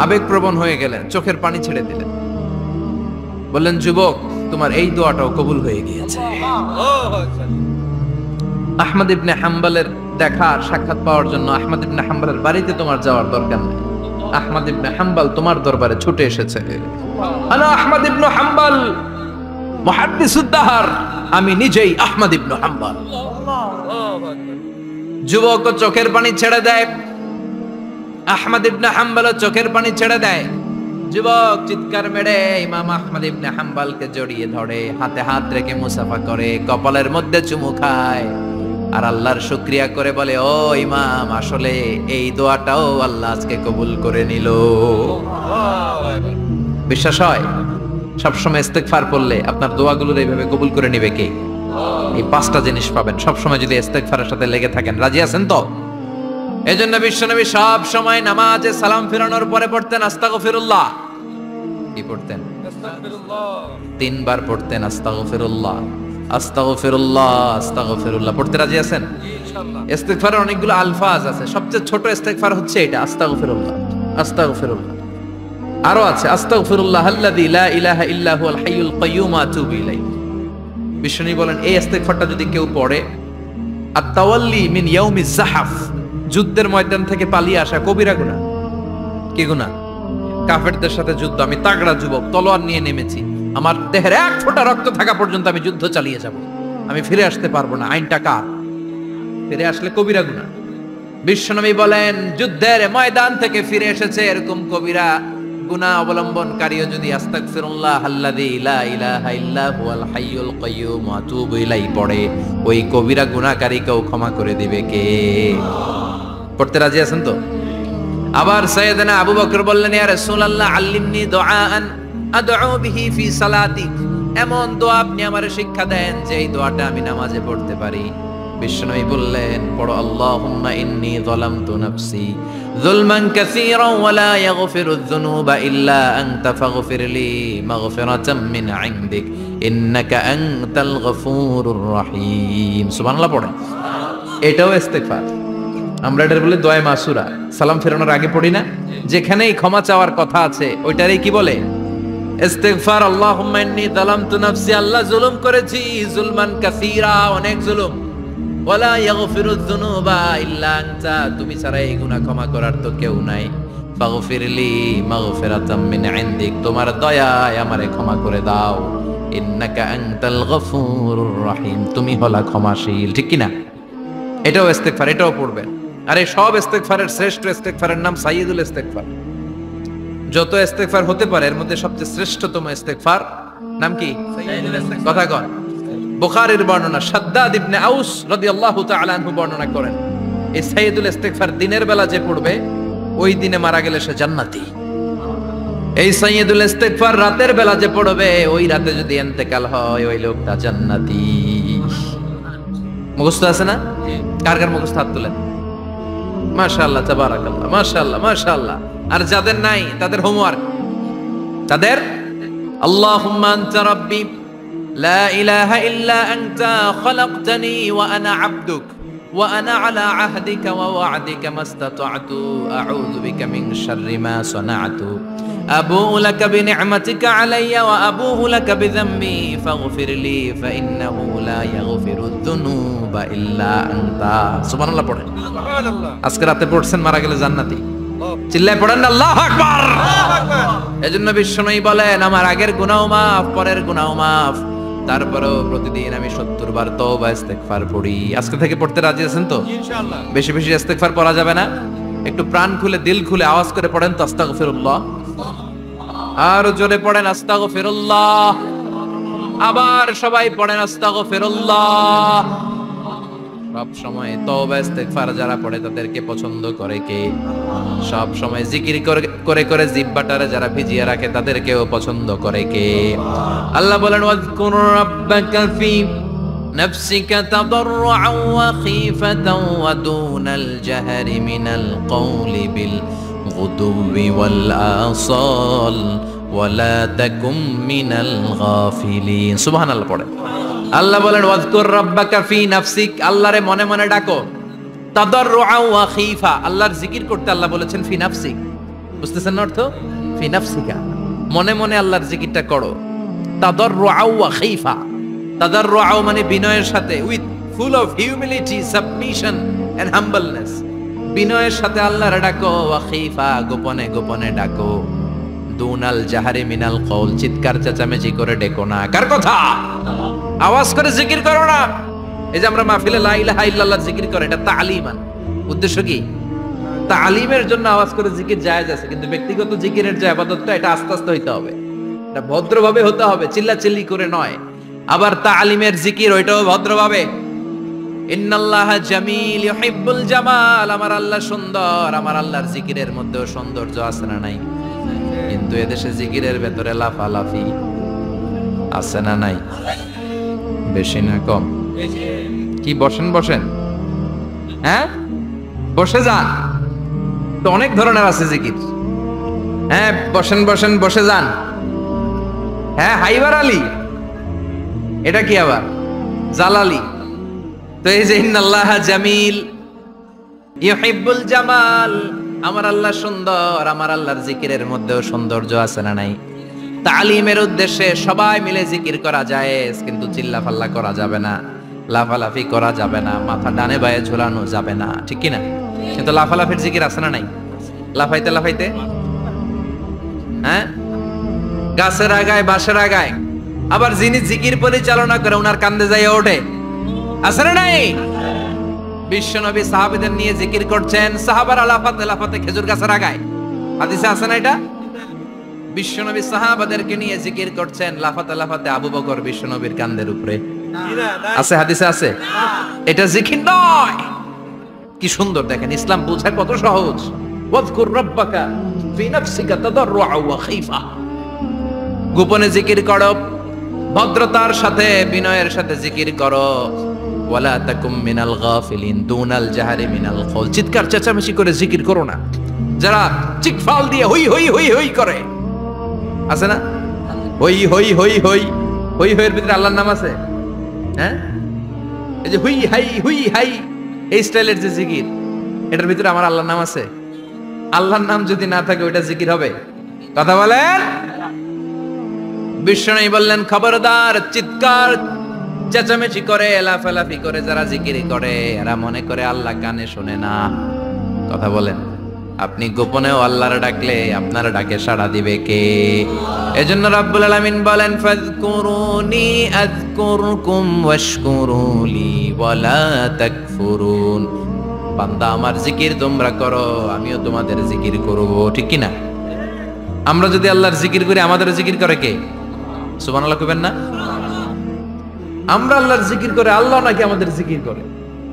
আবেগপ্রবণ হয়ে গেলেন, চোখের পানি ছেড়ে দিলেন, বললেন, যুবক, তোমার এই দোয়াটাও কবুল হয়ে গিয়েছে। আহমদ ইবনে হাম্বলের দেখা সাক্ষাৎ পাওয়ার জন্য আহমদ ইবনে হাম্বলের বাড়িতে তোমার যাওয়ার দরকার নেই, আহমদ ইবনে হাম্বল তোমার দরবারে ছুটে এসেছে। আনা আহমদ ইবনে হাম্বল মুহাদ্দিসুদ দাহর, আমি নিজেই আহমদ ইবনে হাম্বল। যুবক চোখের পানি ছেড়ে দেয়, আহমদ ইবনে হাম্বল চোখের পানি ছেড়ে দেয়। যুবক চিৎকার মেরে ইমাম আহমদ ইবনে হাম্বলকে জড়িয়ে ধরে, হাতে হাত রেখে মুসাফা করে, কপালের মধ্যে চুমু খায় আর আল্লাহর শুকরিয়া করে বলে, ও ইমাম, আসলে এই দোয়াটাও আল্লাহ আজকে কবুল করে নিল। বিশ্বাস হয়? সবসময় ইস্তেগফার পড়লে আপনার দোয়াগুলোর এইভাবে কবুল করে নিবে কে? এই পাঁচটা জিনিস পাবেন সবসময় যদি ইস্তেগফারের সাথে লেগে থাকেন। রাজি আছেন তো? এজন্য বিশ্বনবী সব সময় নামাজে সালাম ফিরানোর পরে পড়তেন আস্তাগফিরুল্লাহ। কি পড়তেন? তিনবার পড়তেন আস্তাগফিরুল্লাহ, আস্তাগফিরুল্লাহ, আস্তাগফিরুল্লাহ। পড়তে রাজি আছেন? ইস্তেগফারের অনেকগুলো আলফাজ আছে, সবচেয়ে ছোট ইস্তেগফার হচ্ছে এটা, আস্তাগফিরুল্লাহ, আস্তাগফিরুল্লাহ। আরো আছে আস্তাগফিরুল্লাহ আল্লাযী লা ইলাহা ইল্লা হুয়াল হাইয়ুল কাইয়্যুম আতুবু ইলাইহি। বিশ্বনবী বলেন, এই ইস্তেগফারটা যদি কেউ পড়ে, আত-তাওয়াল্লি মিন ইয়াউমিজ যাহাফ, যুদ্ধের ময়দান থেকে পালিয়ে আসা কবিরা গুনাহ। কি গুনাহ? কাফেরদের সাথে যুদ্ধ, আমি তাগড়া যুবক, তলোয়ার নিয়ে নেমেছি, আমার দেহের এক ফোঁটা রক্ত থাকা পর্যন্ত আমি যুদ্ধ চালিয়ে যাব, আমি ফিরে আসতে পারবো না, আইনটা কার? ফিরে আসলে কবিরা গুনাহ। বিশ্বনবী বলেন, যুদ্ধের ময়দান থেকে ফিরে এসেছে এরকম কবিরা গুনাহ অবলম্বনকারীও যদি আস্তাগফিরুল্লাহ আল্লাযী লা ইলাহা ইল্লা হুয়াল হাইয়ুল কাইয়্যুম আতুবু ইলাইহি পড়ে, ওই কবিরা গুনাহকারীকেও ক্ষমা করে দিবে কে? পড়তে রাজি আছেন তো? আবার সাইয়েদনা আবু বকর বললেন, ইয়া রাসূলুল্লাহ আল্লিমনি দুআআন আদউ বিহি ফি সালাতি, এমন দোয়া আপনি আমারে শিক্ষা দেন যে এই দোয়াটা আমি নামাজে পড়তে পারি। বিশ্বনবী বললেন, পড়ো, আল্লাহুম্মা ইন্নী যালামতু নাফসি যুলমান কাসীরান ওয়া লা ইয়াগফিরুয যুনুবা ইল্লা আনতা ফাগফিরলি মাগফিরাতাম মিন ইনদিক ইন্নাকা আনতাল গফুরুর রহিম। সুবহানাল্লাহ পড়েন। এটাও ইস্তেগফার। আমরা এটার বলে দোয়া মাসুরা, সালাম ফেরানোর আগে পড়ি না? যেখানেই ক্ষমা চাওয়ার কথা আছে ওইটারই কি বলে? ইস্তেগফার। আল্লাহুম্মা ইন্নী যালামতু নাফসি, আল্লাহ জুলুম করেছি, যুলমান কাসীরা, অনেক জুলুম, ওয়ালা ইয়াগফিরুয যুনুবা ইল্লা আনতা, তুমি ছাড়া এই গুনাহ ক্ষমা করার তো কেউ নাই। ফাগফিরলি মাগফিরাতাম মিন ইনদিক, তোমার দয়ায় আমারে ক্ষমা করে দাও। ইন্নাকা আনতাল গফুরুর রহিম, তুমি হলা ক্ষমাশীল। ঠিক কি না? এটাও ইস্তেগফার, এটাও পড়বেন। আর এই সব ইস্তেগফারের শ্রেষ্ঠ ইস্তেগফারের নাম সাইয়্যিদুল ইস্তেগফার। যত ইস্তেগফার হতে পারে এর মধ্যে সবচেয়ে শ্রেষ্ঠতম ইস্তেগফার নাম কি? কথা কন। বুখারীর বর্ণনা, শাদ্দাদ ইবনে আউস রাদিয়াল্লাহু তাআলা আনহু বর্ণনা করেন, এই সাইয়্যিদুল ইস্তেগফার দিনের বেলা যে পড়বে ওই দিনে মারা গেলে সে জান্নাতি। এই সাইয়্যিদুল ইস্তেগফার রাতের বেলা যে পড়বে ওই রাতে যদি ইন্তেকাল হয় ওই লোকটা জান্নাতি। মুখস্থ আছে না? কার কার মুখস্থ হাত তুলেন? মাশাআল্লাহ, তাবারাকাল্লাহ, মাশাআল্লাহ, মাশাআল্লাহ। আর যাদের নাই তাদের হোমওয়ার্ক, তাদের আল্লাহুম্মা আনতা রাব্বি লা ইলাহা ইল্লা আনতা খালাকতানি ওয়া আনা আবদুক ওয়া আনা আলা আহদিকা ওয়া ওয়া'দিকা মাস্তাতা'তু আউযু বিকা মিন শাররি মা সানা'তু আবুউ লাকা বিনি'মাতিকা আলাইয়া ওয়া আবুউ লাকা বিযামবি ফাগফিরলি ফাইন্নাহু লা ইয়াগফিরুয যুনুবা ইল্লা আনতা। সুবহানাল্লাহ পড়েন। সুবহানাল্লাহ। আজকে রাতে পড়ছেন, মারা গেলে জান্নাতি। চিল্লায় পড়েন আল্লাহু আকবার। আল্লাহু আকবার। এজন্য বিশ্বনবী বলেন, আমার আগের গুনাহ মাফ, পরের গুনাহ মাফ, তারপরেও প্রতিদিন আমি 70 বার তওবা ইস্তেগফার পড়ি। আজকে থেকে পড়তে রাজি আছেন তো? ইনশাআল্লাহ। বেশি বেশি ইস্তেগফার পড়া যাবে না? একটু প্রাণ খুলে দিল খুলে আওয়াজ করে পড়েন তো আস্তাগফিরুল্লাহ। আর জোরে পড়েন আস্তাগফিরুল্লাহ। আবার সবাই পড়েন আস্তাগফিরুল্লাহ। সব সময় তওবা ইস্তেগফার যারা পড়ে তাদেরকে পছন্দ করে কে? সব সময় জিকির করে করে জিহ্বাটারে যারা ভিজিয়ে রাখে তাদেরকেও পছন্দ করে কে? আল্লাহ বলেন, ওয়াজকুর রাব্বাকা ফি نفسك تضرعا وخيفة ودون الجهر من القول بالغدو والآصال ولا تكن من الغافلين سبحان الله পড়ে আল্লাহ বলেন ওয়াজকুর রাব্বাকা ফি নাফসিক আল্লাহরে মনে মনে ডাকো তাদাররুআ ওয়া খীফা আল্লাহর জিকির করতে আল্লাহ বলেছেন ফি নাফসিক বুঝতেছেন না অর্থ ফি নাফসিকা মনে মনে আল্লাহর জিকিরটা করো তাদাররুআ ওয়া খীফা তাদাররুআ মানে বিনয়ের সাথে with full of humility submission and humbleness বিনয়ের সাথে আল্লাহরে ডাকো ওয়া খীফা গোপনে গোপনে ডাকো দুনাল জাহারি মিনাল কওল চিৎকার চেঁচামেচি করে ডেকো না কার কথা আওয়াজ করে জিকির করো না এই যে আমরা মাহফিলে লা ইলাহা ইল্লাল্লাহ জিকির করে এটা তালিমান উদ্দেশ্য কি তালিমের জন্য আওয়াজ করে জিকির জায়েজ আছে কিন্তু ব্যক্তিগত জিকিরের যে ইবাদতটা এটা আস্তে আস্তে হইতে হবে এটা ভদ্রভাবে হতে হবে চিল্লাচিল্লি করে নয় আবার তালিমের জিকির ওইটাও ভদ্রভাবে ইন্নাল্লাহা জামিল ইউহিব্বুল জামাল আমার আল্লাহ সুন্দর আমার আল্লাহর জিকিরের মধ্যেও সৌন্দর্য আছে না নাই কিন্তু এদেশে জিকিরের ভেতরে লাফালাফি আছে না নাই বেশি না কম কি বসেন বসেন হ্যাঁ বসে যান তো অনেক ধরনের আছে জিকির হ্যাঁ বসেন বসেন বসে যান হ্যাঁ হাইবার আলী এটা কি আবার জালালি তো এই যে ইন্নাল্লাহা জামিল ইউহিব্বুল জামাল আমার আল্লাহ সুন্দর আমার আল্লাহর জিকিরের মধ্যেও সৌন্দর্য আছে না নাই তালিমের উদ্দেশ্যে সবাই মিলে জিকির করা যায় কিন্তু চিল্লাফাল্লা করা যাবে না লাফালাফি করা যাবে না মাথা ডানে বায়ে ঝোলানো যাবে না ঠিক কি না কিন্তু লাফালাফির জিকির আছে না নাই লাফাইতে লাফাইতে হ্যাঁ গাছের আগায় বাঁশের আগায় আবার যিনি জিকির পরিচালনা করে ওনার কান্দে যাইয়া ওঠে আছে না নাই বিশ্বনবী সাহাবীদের নিয়ে জিকির করছেন সাহাবারা লাফাতে লাফাতে খেজুর গাছের আগায় হাদিসে আছে না এটা বিশ্বনবী সাহাবাদেরকে নিয়ে জিকির করছেন লাফাতে লাফাতে আবু বকর বিশ্বনবীর কান্দের উপরে আছে হাদিসে আছে এটা জিকির নয় কি সুন্দর দেখেন ইসলাম বোঝা কত সহজ ওয়াজকুর রাব্বাকা ফি নাফসিকা তাদাররুআ ওয়া খীফা গোপনে জিকির করো ভদ্রতার সাথে বিনয়ের সাথে জিকির করো ওয়ালা তাকুম মিনাল গাফিলিন দুনাল জাহারি মিনাল কওল চিৎকার চেঁচামেচি করে জিকির করো না যারা চিকফাল দিয়ে হই হই হই হই করে আছে না হই হই হই হই হই হইয়ের ভিতরে আল্লাহর নাম আছে হ্যাঁ এই যে হুই হাই এই স্টাইলের যে জিকির এটার ভিতরে আমার আল্লাহর নাম আছে আল্লাহর নাম যদি না থাকে ওইটা জিকির হবে কথা বলেন বিষ্ণু বললেন খবরদার চিৎকার চেঁচামেচি করে লাফালাফি করে যারা জিকিরি করে এরা মনে করে আল্লাহ কানে শোনে না কথা বলেন আপনি গোপনেও আল্লাহর ডাকলে আপনার ডাকে সাড়া দিবে কে এজন্য রাব্বুল আলামিন বলেন ফাযকুরুনি আযকুরকুম ওয়াশকুরুলি ওয়ালা তাকফুরুন বান্দা আমার জিকির তোমরা করো আমিও তোমাদের জিকির করব ঠিক কি না আমরা যদি আল্লাহর জিকির করি আমাদের জিকির করে কে সুবহানাল্লাহ কইবেন না আমরা আল্লাহর জিকির করে আল্লাহ নাকি আমাদের জিকির করে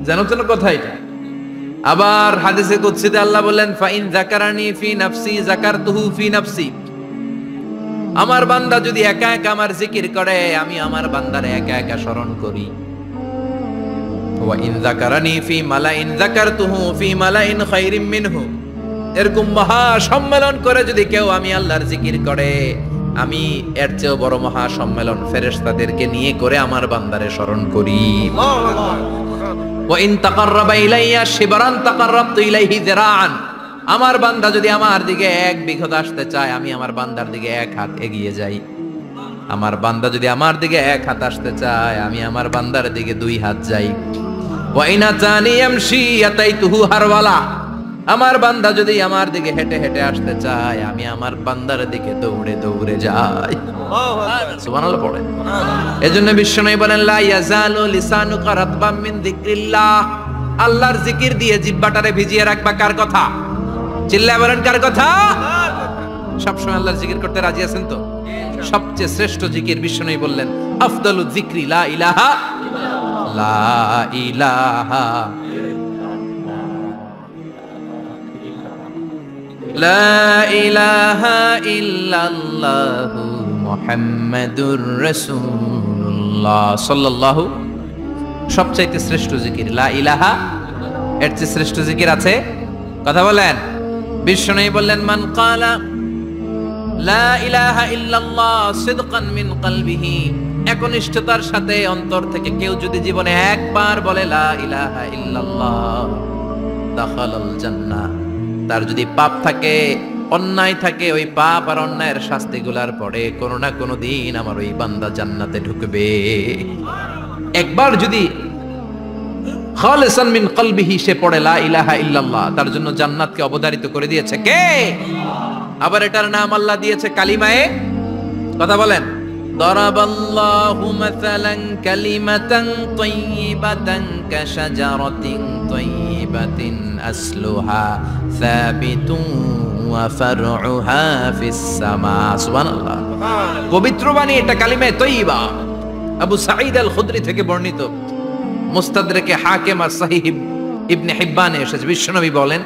জানো তো কথা এটা আবার হাদিসে কুদসিতে আল্লাহ বলেন ফাইন যাকারানি ফি নাফসি যাকারতুহু ফি নাফসি আমার বান্দা যদি একা একা আমার জিকির করে আমি আমার বান্দারে একা একা স্মরণ করি ওয়া ইন যাকারানি ফি মালাইন যাকারতুহু ফি মালাইন খায়রিম মিনহু এরকম মহা সম্মেলন করে যদি কেউ আমি আল্লাহর জিকির করে আমি এর চেয়ে বড় মহা সম্মেলন ফেরেশতাদেরকে নিয়ে করে আমার বান্দারে স্মরণ করি ওয়া ইন তাকাররাবা ইলাইয়া শিবরান তাকাররাবতু ইলাইহি যিরাআন আমার বান্দা যদি আমার দিকে এক বিঘত আসতে চায় আমি আমার বান্দার দিকে এক হাত এগিয়ে যাই আমার বান্দা যদি আমার দিকে এক হাত আসতে চায় আমি আমার বান্দার দিকে দুই হাত যাই ওয়া ইন আতানি ইয়ামশি আতাইতুহু হারওয়ালা আমার বান্দা যদি আমার দিকে হেঁটে হেঁটে আসতে চায় আমি আমার বান্দার দিকে দৌড়ে দৌড়ে যাই সুবহানাল্লাহ পড়ে এজন্য বিশ্বনবী বলেন লা ইয়াজালু লিসানুকা রাতবাম মিন যিকরিল্লাহ আল্লাহর জিকির দিয়ে জিহ্বাটারে ভিজিয়ে রাখবা কার কথা চিল্লায় বলেন কার কথা সব সময় আল্লাহর জিকির করতে রাজি আছেন তো সবচেয়ে শ্রেষ্ঠ জিকির বিশ্বনবী বললেন আফদালু যিকরি লা ইলাহা লা ইলাহা ইল্লাল্লাহু মুহাম্মাদুর রাসূলুল্লাহ সাল্লাল্লাহু সবচাইতে শ্রেষ্ঠ জিকির লা ইলাহা, এর চেয়ে শ্রেষ্ঠ জিকির আছে? কথা বলেন। বিশ্বনবী বললেন, মান ক্বালা লা ইলাহা ইল্লাল্লাহ সিদকান মিন কলবিহি, একনিষ্ঠতার সাথে অন্তর থেকে কেউ যদি জীবনে একবার বলে লা ইলাহা ইল্লাল্লাহ, দাখালাল জান্নাহ, তার যদি পাপ থাকে, অন্যায় থাকে, ওই পাপ আর অন্যায়ের শাস্তিগুলার পরে কোনো না কোনো দিন আমার ওই বান্দা জান্নাতে ঢুকবে। একবার যদি খালিসান মিন কলবিহি সে পড়ে লা ইলাহা ইল্লাল্লাহ, তার জন্য জান্নাতকে অবধারিত করে দিয়েছে কে? আবার এটার নাম আল্লাহ দিয়েছে কালিমায়ে, কথা বলেন, দরাবাল্লাহু মাসালান কালিমাতান তাইয়িবাতান কাশাজারাতিন তাইয়িবাতিন আসলুহা সাবিতুন ওয়া ফারউহা ফিস সামা। সুবহানাল্লাহ, পবিত্র বাণী এটা কালিমায়ে তাইয়িবা। আবু সাঈদ আল খুদরি থেকে বর্ণিত, মুস্তাদরাকে হাকিম আর সহিহ ইবনে হিব্বানে এসেছে, বিশ্বনবী বলেন,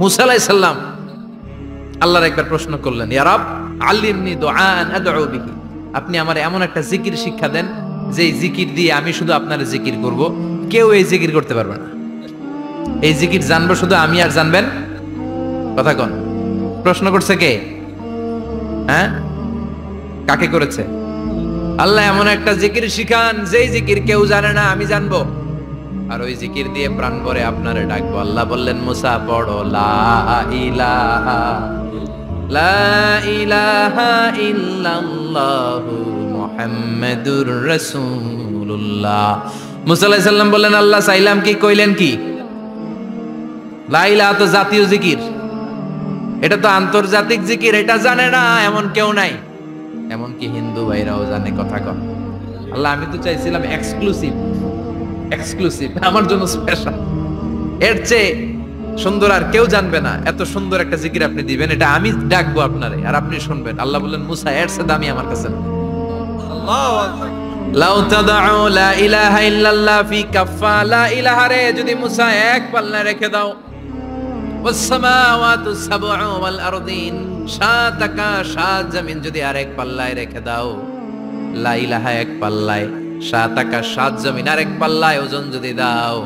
মুসা আলাইহিস সালাম আল্লাহর একবার প্রশ্ন করলেন, ইয়া রব আল্লিমনি দুআন আদউ বিহি, আপনি আমার এমন একটা জিকির শিক্ষা দেন যে জিকির দিয়ে আমি শুধু আপনার জিকির করব, কেউ এই জিকির করতে পারবে না। এই জিকির জানবো শুধু আমি, আর জানবেন, কথা কোন? প্রশ্ন করছে কে? হ্যাঁ, কাকে করেছে? আল্লাহ এমন একটা জিকির শিখান যেই জিকির কেউ জানে না, আমি জানবো, আর ওই জিকির দিয়ে প্রাণ ভরে আপনারে ডাকবো। আল্লাহ বললেন, মুসা পড়ো লা ইলাহা ইল্লাল্লাহু মুহাম্মাদুর রাসূলুল্লাহ। মুসা আলাইহিস সালাম বললেন, আল্লাহ চাইলাম কি, কইলেন কি? লা ইলাহা তো জাতীয় জিকির, এটা তো আন্তর্জাতিক জিকির, এটা জানে না এমন কেউ নাই, এমনকি হিন্দু ভাইরাও জানে, কথা কন। আল্লাহ আমি তো চাইছিলাম এক্সক্লুসিভ, আমার জন্য স্পেশাল, এর চেয়ে সুন্দর আর কেউ জানবে না, এত সুন্দর একটা জিকির আপনি দিবেন, এটা আমি ডাকবো আপনারে আর আপনি শুনবেন। আল্লাহ বললেন, মুসা এর চেয়ে দামি আমার কাছে না। আল্লাহু আকবার। লাউ তাদউ লা ইলাহা ইল্লাল্লাহ ফি কাফা, লা ইলাহা রে যদি মুসা এক পাল্লায় রেখে দাও, ওয়াস সামাওয়াতু সাবউ ওয়াল আরদিন, সাত আকাশ সাত জমিন যদি আরেক পাল্লায় রেখে দাও, লা ইলাহা এক পাল্লায়, সাত আকাশ সাত জমিন আরেক পাল্লায় ওজন যদি দাও,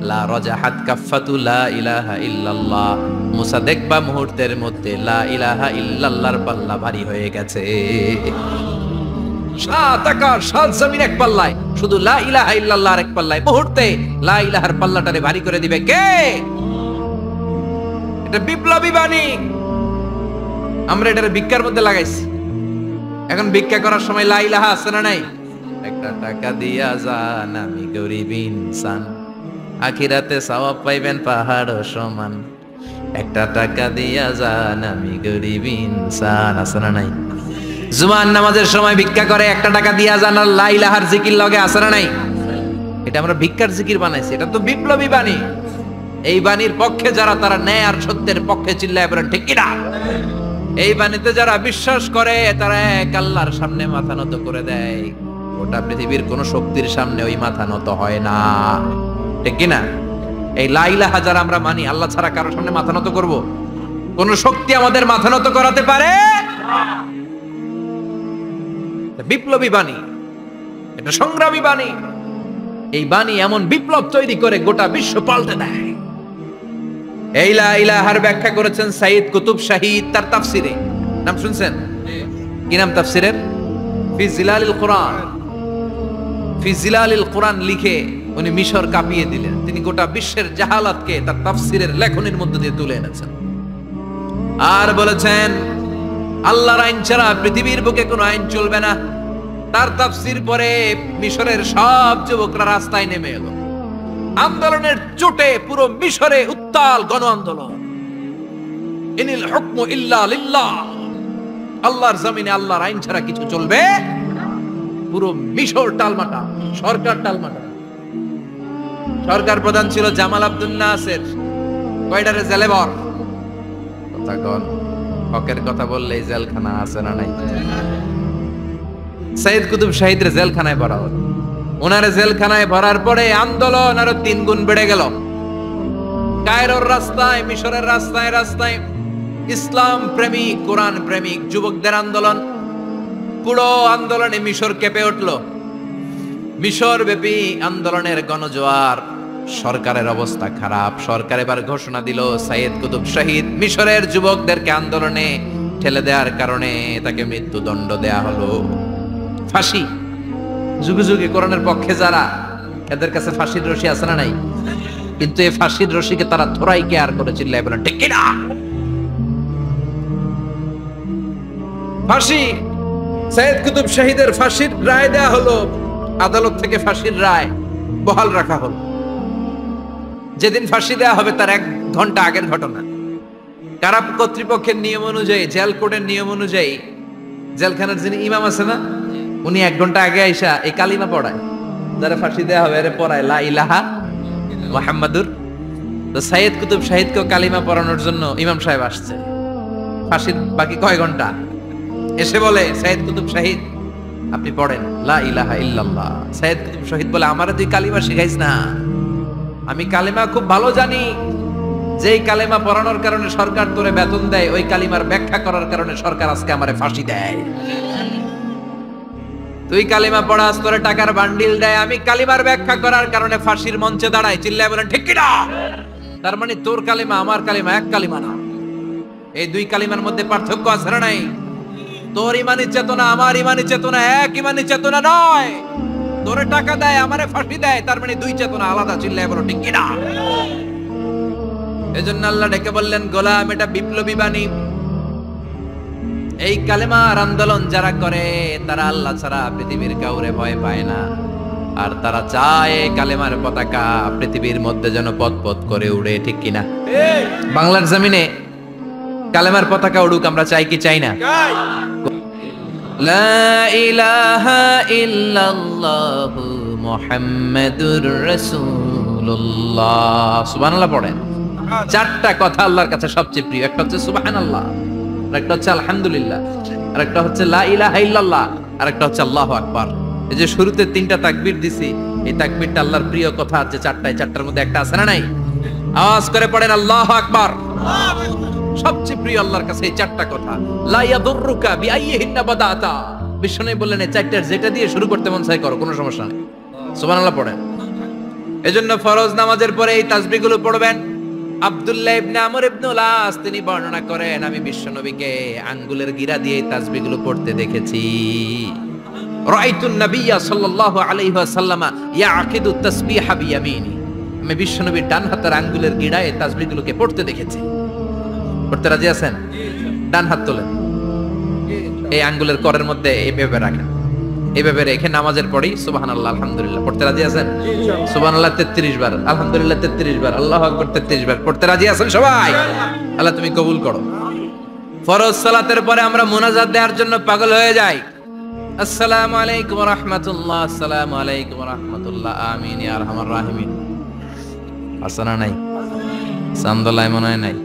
লা রাজাহাত কাফাতু লা ইলাহা ইল্লাল্লাহ, মুসা দেখবা মুহূর্তের মধ্যে লা ইলাহা ইল্লাল্লাহর পাল্লা ভারী হয়ে গেছে। সাত আকাশ সাত জমিন এক পাল্লায়, শুধু লা ইলাহা ইল্লাল্লাহর এক পাল্লায়, মুহূর্তে লা ইলাহার পাল্লাটারে ভারী করে দিবে কে? এটা বিপ্লবী বাণী। আমরা এটার ভিক্ষার মধ্যে লাগাইছি, এখন ভিক্ষা করার সময় লা ইলাহা আছে না নাই? একটা টাকা দিয়া যান আমি গরিব ইনসান, আখিরাতে সওয়াব পাইবেন পাহাড় সমান, একটা টাকা দিয়া যান আমি গরিব ইনসান, আছে না নাই? জুমার নামাজের সময় ভিক্ষা করে, একটা টাকা দিয়া যান আর লা ইলাহার জিকির লগে, আছে না নাই? এটা আমরা ভিক্ষার জিকির বানাইছি, এটা তো বিপ্লবী বাণী। এই বাণীর পক্ষে যারা, তারা ন্যায় আর সত্যের পক্ষে চিল্লায় বলেন ঠিক কিনা? এই বাণীতে যারা বিশ্বাস করে তারা এক আল্লাহর সামনে মাথা নত করে দেয়, গোটা পৃথিবীর কোন শক্তির সামনে ওই মাথা নত হয় না, ঠিক কিনা? এই লা ইলাহা যারা আমরা মানি, আল্লাহ ছাড়া কারোর সামনে মাথা নত করব? কোন শক্তি আমাদের মাথা নত করাতে পারে? বিপ্লবী বাণী, এটা সংগ্রামী বাণী। এই বাণী এমন বিপ্লব তৈরি করে গোটা বিশ্ব পাল্টে দেয়। এই লা ইলাহার ব্যাখ্যা করেছেন সাইয়্যিদ কুতুব শাহীদ তার তাফসিরে, নাম শুনছেন? কি নাম তাফসিরের? ফি জিলালিল কুরআন। ফি জিলালিল কুরআন লিখে উনি মিশর কাঁপিয়ে দিলেন। তিনি গোটা বিশ্বের জাহালাতকে তার তাফসিরের লেখনের মধ্যে দিয়ে তুলে এনেছেন। আর বলেছেন, আল্লাহর আইন ছাড়া পৃথিবীর বুকে কোনো আইন চলবে না। তার তাফসির পরে মিশরের সব যুবকরা রাস্তায় নেমে এলো। আন্দোলনের চোটে পুরো মিশরে উত্তাল গণ আন্দোলন। ইনিল হুকমু ইল্লা লিল্লাহ, আল্লাহর জমিনে আল্লাহর আইন ছাড়া কিছু চলবে। পুরো মিশর টালমাটা, সরকার টালমাটা। সরকার প্রধান ছিল জামাল আব্দুল নাসের, কয়টারে জেলে বর। কথা কন, হকের কথা বললেই জেলখানা আছে না নাই? সাইয়্যিদ কুতুব শাহীদের জেলখানায় ভরা হলো। ওনারে জেলখানায় ভরার পরে আন্দোলন আরো 3 গুণ বেড়ে গেল। কায়রোর রাস্তায়, মিশরের রাস্তায় রাস্তায় ইসলাম প্রেমিক, কোরআন প্রেমিক যুবকদের আন্দোলন। পুরো আন্দোলনে মিশর কেঁপে উঠল। মিশর ব্যাপী আন্দোলনের গণজোয়ার, সরকারের অবস্থা খারাপ। সরকার এবার ঘোষণা দিল সাইয়েদ কুতুব শহীদ মিশরের যুবকদেরকে আন্দোলনে ঠেলে দেওয়ার কারণে তাকে মৃত্যুদণ্ড দেয়া হলো, ফাঁসি। যুগে যুগে কোরআনের পক্ষে যারা, এদের কাছে ফাঁসির রশি আছে না নাই? কিন্তু এই ফাঁসির রশিকে তারা থোড়াই কেয়ার করে চিল্লায় বলেন ঠিক কিনা? ফাঁসি, সাইয়েদ কুতুব শহীদের ফাঁসির রায় দেয়া হলো। আদালত থেকে ফাঁসির রায় বহাল রাখা হলো। যেদিন ফাঁসি দেয়া হবে তার 1 ঘন্টা আগের ঘটনা। কারা কর্তৃপক্ষের নিয়ম অনুযায়ী, জেল কোর্টের নিয়ম অনুযায়ী, জেলখানার যিনি ইমাম আছে না, উনি 1 ঘন্টা আগে আইসা এই কালিমা পড়ায়, যারা ফাঁসি দেয়া হবে এর পড়ায় লা ইলাহা মুহাম্মাদুর। তো সাইয়েদ কুতুব শহীদকে কালিমা পড়ানোর জন্য ইমাম সাহেব আসছে। ফাঁসির বাকি কয় ঘন্টা, এসে বলে সাইয়েদ কুতুব শহীদ আপনি পড়েন লা ইলাহা ইল্লাল্লাহ। সাইয়েদ কুতুব শহীদ বলে আমারে তুই কালিমা শিখাইস না, আমি কালিমা খুব ভালো জানি। যেই কালিমা পড়ানোর কারণে সরকার তোরে বেতন দেয়, ওই কালিমার ব্যাখ্যা করার কারণে সরকার আজকে আমারে ফাঁসি দেয়। তুই কালিমা পড়াস, তোরে টাকার বান্ডিল দেয়, আমি কালিমার ব্যাখ্যা করার কারণে ফাঁসির মঞ্চে দাঁড়াই, চিল্লায় বলেন ঠিক কিনা? তার মানে তোর কালিমা আমার কালিমা এক কালিমা না, এই 2 কালিমার মধ্যে পার্থক্য আছে না নাই? তোর ইমানি চেতনা আমার ইমানি চেতনা এক ইমানি চেতনা নয়। তোরে টাকা দেয়, আমারে ফাঁসি দেয়, তার মানে 2 চেতনা আলাদা, চিল্লায় বলো ঠিক কিনা? এজন্য আল্লাহ ডেকে বললেন গোলাম, এটা বিপ্লবী বাণী। এই কালেমার আন্দোলন যারা করে তারা আল্লাহ ছাড়া পৃথিবীর কাউরে ভয় পায় না, আর তারা চায় কালেমার পতাকা পৃথিবীর মধ্যে যেন পথ করে উড়ে, ঠিক কিনা? বাংলার জমিনে কালেমার পতাকা উড়ুক, আমরা চাই কি চাই না? লা ইলাহা ইল্লাল্লাহু মুহাম্মাদুর রাসূলুল্লাহ। সুবহানাল্লাহ পড়েন। 4টা কথা আল্লাহর কাছে সবচেয়ে প্রিয়। একটা হচ্ছে সুবহানাল্লাহ, আরেকটা হচ্ছে আলহামদুলিল্লাহ, আরেকটা হচ্ছে লা ইলাহা ইল্লাল্লাহ, আরেকটা হচ্ছে আল্লাহু আকবার। এই যে শুরুতে 3টা তাকবীর দিছি, এই তাকবীরটা আল্লাহর প্রিয় কথা আছে 4টায়, 4টার মধ্যে একটা আছে না নাই? আওয়াজ করে পড়েন আল্লাহু আকবার। সবচেয়ে প্রিয় আল্লাহর কাছে এই 4টা কথা। লা ইয়াদুররুকা বিআইয়িহিন্না বাদাতা। বিষ্ণু বললেন এই 4টার যেটা দিয়ে শুরু করতে মন চাই করো, কোনো সমস্যা নেই। সুবহানাল্লাহ পড়েন। এজন্য ফরজ নামাজের পরে এই তাসবিহগুলো পড়বেন। আব্দুল্লাহ ইবনে আমর ইবনে উলাস তিনি বর্ণনা করেন, আমি বিশ্বনবীকে আঙ্গুলের গিরা দিয়ে এই তাসবিহগুলো পড়তে দেখেছি। রাআইতুন নাবিয়্যা সাল্লাল্লাহু আলাইহি ওয়াসাল্লাম ইয়াকিদু তাসবিহা বিয়ামিনি। আমি বিশ্বনবীর ডান হাতের আঙ্গুলের গিরায় এই তাসবিহগুলোকে পড়তে দেখেছি। পড়তে রাজি আছেন? ডান হাত তোলেন, এই আঙ্গুলের করের মধ্যে এইভাবে রাখেন, এইভাবে রেখে নামাজের পরেই সুবহানাল্লাহ আলহামদুলিল্লাহ পড়তে রাজি আছেন? সুবহানাল্লাহ 33 বার, আলহামদুলিল্লাহ 33 বার, আল্লাহু আকবার 33 বার। পড়তে রাজি আছেন সবাই? আল্লাহ তুমি কবুল করো। ফরজ সালাতের পরে আমরা মুনাজাত দেওয়ার জন্য পাগল হয়ে যাই। আসসালামু আলাইকুম ওয়া রাহমাতুল্লাহ, আসসালামু আলাইকুম ওয়া রাহমাতুল্লাহ, আমিন ইয়া আরহামার রাহিমিন। আসনা নাই? সামদুল্লাহ মনে হয় নাই।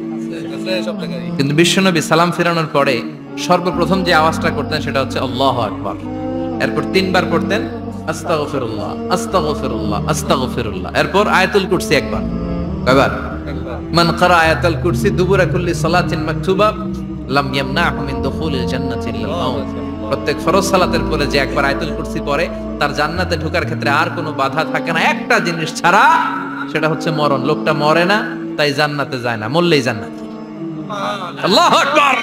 কিন্তু বিশ্বনবী সালাম ফেরানোর পরে সর্বপ্রথম যে আওয়াজটা করতেন সেটা হচ্ছে আল্লাহু আকবার। এরপর 3 বার পড়তেন আস্তাগফিরুল্লাহ আস্তাগফিরুল্লাহ আস্তাগফিরুল্লাহ। এরপর আয়াতুল কুরসি একবার। কয়বার? মান ক্বারা আয়াতুল কুরসি দুবুরা কুল্লি সালাতিন মাকতুবা লাম ইয়ামনাহু মিন দুখুলিল জান্নাতি ইল্লাল মাউত। প্রত্যেক ফরজ সালাতের পরে যে একবার আয়াতুল কুরসি পড়ে তার জান্নাতে ঢোকার ক্ষেত্রে আর কোনো বাধা থাকে না, একটা জিনিস ছাড়া, সেটা হচ্ছে মরণ। লোকটা মরে না তাই জান্নাতে যায় না, মরলেই জান্নাত। আল্লাহু আকবার।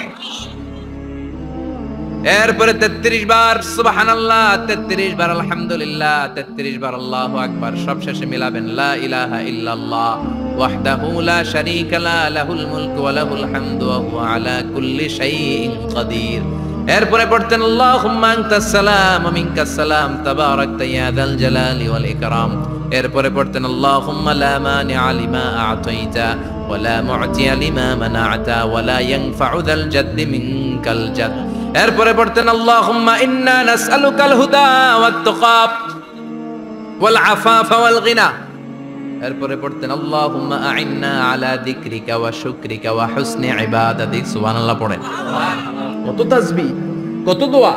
এরপরে 33 বার সুবহানাল্লাহ, 33 বার আলহামদুলিল্লাহ, 33 বার আল্লাহু আকবার। সব শেষে মিলাবেন লা ইলাহা ইল্লাল্লাহ ওয়াহদাহু লা শারীকা লা লাহুল মুলকু ওয়া লাহুল হামদু ওয়া হুয়া আলা কুল্লি শাইইন কাদির। এরপরে পড়তেন আল্লাহুম্মা আনতাস সালাম ওয়া মিনকাস সালাম তাবারাকতা ইয়া যাল জালালি ওয়াল ইকরাম। এরপরে পড়তেন আল্লাহুম্মা লা মানিআ লিমা আ'তাইতা ওয়া লা মু'তিয়া লিমা মানা'তা ওয়া লা ইয়ানফা'ু যাল জাদ্দি মিনকাল জাদ। এরপরে পড়তেন আল্লাহুম্মা ইন্না নাসআলুকাল হুদা ওয়াত তুকা ওয়াল আফাফা ওয়াল গিনা। এরপরে পড়তেন আল্লাহুম্মা আ'ইন্না আলা যিকরিকা ওয়া শুকরিকা ওয়া হুসনি ইবাদাতিক। সুবহানাল্লাহ পড়েন। কত তাসবিহ, কত দোয়া।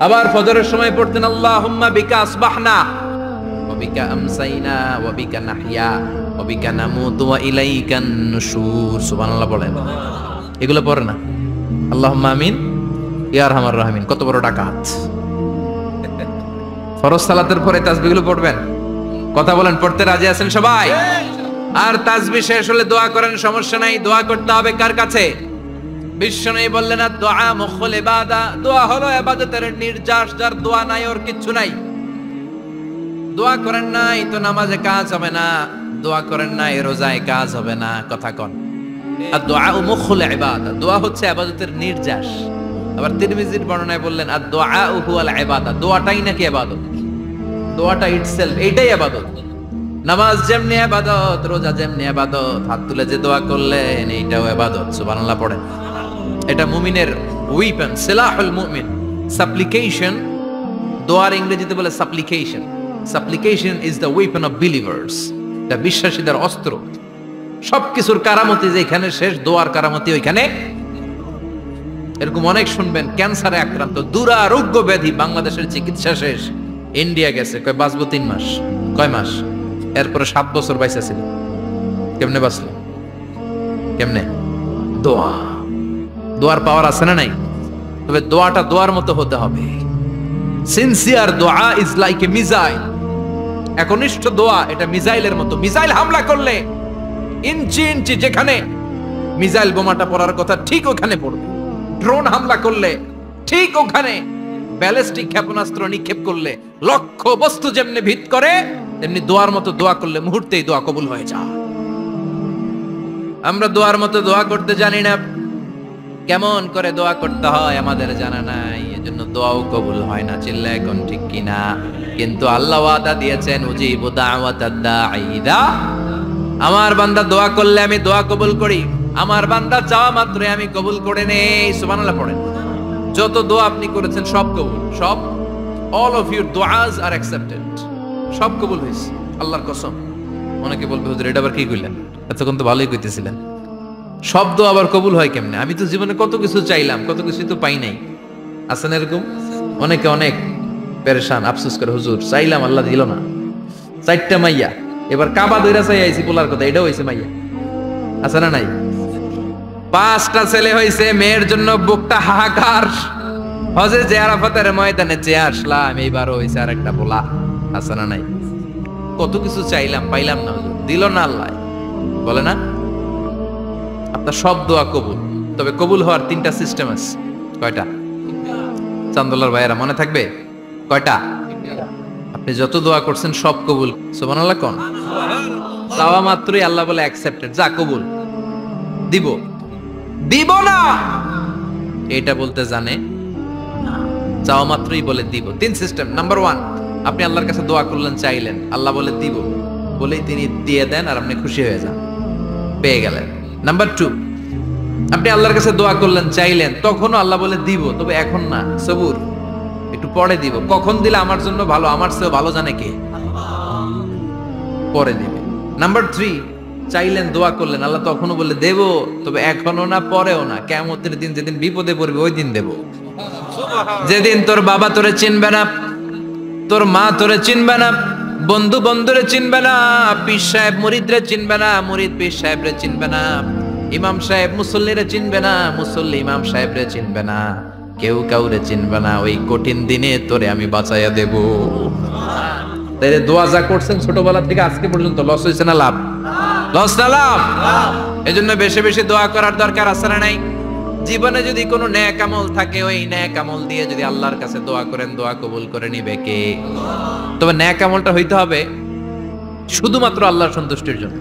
আবার ফজরের সময় পড়তেন আল্লাহুম্মা বিকা আসবাহনা ওয়া বিকা আমসাইনা ওয়া বিকা নাহইয়া ওয়া বিকা নামুতু ওয়া ইলাইকান নুশুর। সুবহানাল্লাহ পড়েন। এগুলো পড়ে না? আল্লাহুম্মা আমিন ইয়া আরহামার রাহিমিন। কত বড় ডাকাত! ফরজ সালাতের পরে তাসবিহগুলো পড়বেন? কথা বলেন, পড়তে রাজি আছেন সবাই? আর তাসবিহ শেষ হলে দোয়া করেন, সমস্যা নাই। দোয়া করতে হবে কার কাছে? বিশ্বনবী বললেন না, দোয়া মুখল ইবাদা, দোয়া হলো ইবাদতের নির্যাস। যার দোয়া নাই ওর কিচ্ছু নাই। দোয়া করেন নাই তো নামাজে কাজ হবে না, দোয়া করেন নাই রোজায় কাজ হবে না। কথা কন। আর দোয়া মুখল ইবাদা, দোয়া হচ্ছে ইবাদতের নির্যাস। আবার তিরমিজির বর্ণনায় বললেন আর দোয়া হুয়াল ইবাদা, দোয়াটাই নাকি ইবাদত। দোয়াটা ইটসেলফ এইটাই ইবাদত। নামাজ যেমনি ইবাদত, রোজা যেমনি ইবাদত, হাত তুলে যে দোয়া করলেন এইটাও ইবাদত। সুবহানাল্লাহ পড়েন। এটা মুমিনের ওয়েপন, সিলাহুল মুমিন। সাপ্লিকেশন, দোয়ার ইংরেজিতে বলে সাপ্লিকেশন। সাপ্লিকেশন is the weapon of believers. এটা বিশ্বাসীদের অস্ত্র। সবকিছুর কারামতি যেখানে শেষ, দোয়ার কারামতি ওইখানে। এরকম অনেক শুনবেন ক্যান্সারে আক্রান্ত, দুরারোগ্য ব্যাধি, বাংলাদেশের চিকিৎসা শেষ, ইন্ডিয়া গেছে, কয় বাঁচবো 3 মাস। কয় মাস? এরপরে 7 বছর বাইসা ছিল। কেমনে বাঁচলো? কেমনে? দোয়া। দোয়ার পাওয়ার আছে না নাই? তবে দোয়াটা দোয়ার মতো হতে হবে। সিনসিয়ার দোয়া ইজ লাইক এ মিসাইল। একনিষ্ঠ দোয়া এটা মিসাইলের মতো। মিসাইল হামলা করলে ইঞ্চি ইঞ্চি যেখানে মিসাইল বোমাটা পড়ার কথা ঠিক ওখানে পড়বে। ড্রোন হামলা করলে ঠিক ওখানে, ব্যালিস্টিক ক্ষেপণাস্ত্র নিক্ষেপ করলে লক্ষ্য বস্তু যেমনি ভিত করে, তেমনি দোয়ার মতো দোয়া করলে মুহূর্তেই দোয়া কবুল হয়ে যায়। আমরা দোয়ার মতো দোয়া করতে জানি না। কেমন করে দোয়া করতে হয় আমাদের জানা নাই, এজন্য দোয়াও কবুল হয় না। চিল্লা এখন ঠিক কিনা? কিন্তু আল্লাহ ওয়াদা দিয়েছেন, উজিবু দাওয়াতাদ দাঈ ইযা, আমার বান্দা দোয়া করলে আমি দোয়া কবুল করি। আমার বান্দা চাওয়া মাত্রই আমি কবুল করে নেই। সুবহানাল্লাহ পড়েন। যত দোয়া আপনি করেছেন সব কবুল, সব। All of your duas are accepted. সব কবুল হয়েছে আল্লাহর কসম। অনেকে বলবে হুজুর এটা আবার কি কইলেন? এতক্ষণ তো ভালোই কইতেছিলেন। সব দোয়া আবার কবুল হয় কেমনে? আমি তো জীবনে কত কিছু চাইলাম, কত কিছু তো পাই নাই। আছেন এরকম অনেকে? অনেক পেরেশান, আফসোস করে, হুজুর চাইলাম আল্লাহ দিল না। 4টা মাইয়া, এবার কাবা দইরা চাই আইছি পোলার কথা, এটাও হইছে মাইয়া। আছে না নাই? 5টা ছেলে হইছে, মেয়ের জন্য বুকটা হাহাকার। হজে যে আরাফাতের ময়দানে যে আসলাম, এইবারও হইছে আর একটা পোলা। আছে না নাই? কত কিছু চাইলাম, পাইলাম না, হুজুর দিল না আল্লাহ। বলে না? আপনার সব দোয়া কবুল, তবে কবুল হওয়ার 3টা সিস্টেম আছে। কয়টা? চান্দোলার ভাইয়েরা মনে থাকবে? কয়টা? আপনি যত দোয়া করছেন সব কবুল। সুবহানাল্লাহ কোন? চাওয়া মাত্রই আল্লাহ বলে অ্যাকসেপ্টেড, যা কবুল। দিব দিব না এটা বলতে জানে? চাওয়া মাত্রই বলে দিব। 3 সিস্টেম। নাম্বার 1, আপনি আল্লাহর কাছে দোয়া করলেন, চাইলেন, আল্লাহ বলে দিব, বলেই তিনি দিয়ে দেন আর আপনি খুশি হয়ে যান, পেয়ে গেলেন। নাম্বার 2, আপনি আল্লাহর কাছে দোয়া করলেন, চাইলেন, তখনও আল্লাহ বলে দিব, তবে এখন না, সবুর, একটু পরে দিব। কখন দিলে আমার জন্য ভালো, আমার চেয়ে ভালো জানে কে? পরে দিবে। নাম্বার 3, চাইলেন, দোয়া করলেন, আল্লাহ তখনও বলে দেব, তবে এখনো না, পরেও না, কিয়ামতের দিন যেদিন বিপদে পড়বে ওই দিন দেব। যেদিন তোর বাবা তোরে চিনবে না, তোর মা তোরে চিনবে না, বন্ধু বন্ধুরে চিনবে না, পীর সাহেব মুরিদরে চিনবে না, মুরিদ পীর সাহেবরে চিনবে না, ইমাম সাহেব মুসল্লিরে চিনবে না, মুসল্লি ইমাম সাহেবরে চিনবে না, কেউ কাউরে চিনবে না। ওই কঠিন দিনে তোরে আমি বাঁচাইয়া দেব। তাই দোয়া যা করছেন ছোটবেলা থেকে আজকে পর্যন্ত, লস হয়েছে না লাভ? লস না লাভ? এজন্য বেশি বেশি দোয়া করার দরকার আছে না নাই? জীবনে যদি কোনো নেক আমল থাকে, ওই নেক আমল দিয়ে যদি আল্লাহর কাছে দোয়া করেন, দোয়া কবুল করে নিবে কে? তবে নেক আমলটা হইতে হবে শুধুমাত্র আল্লাহর সন্তুষ্টির জন্য।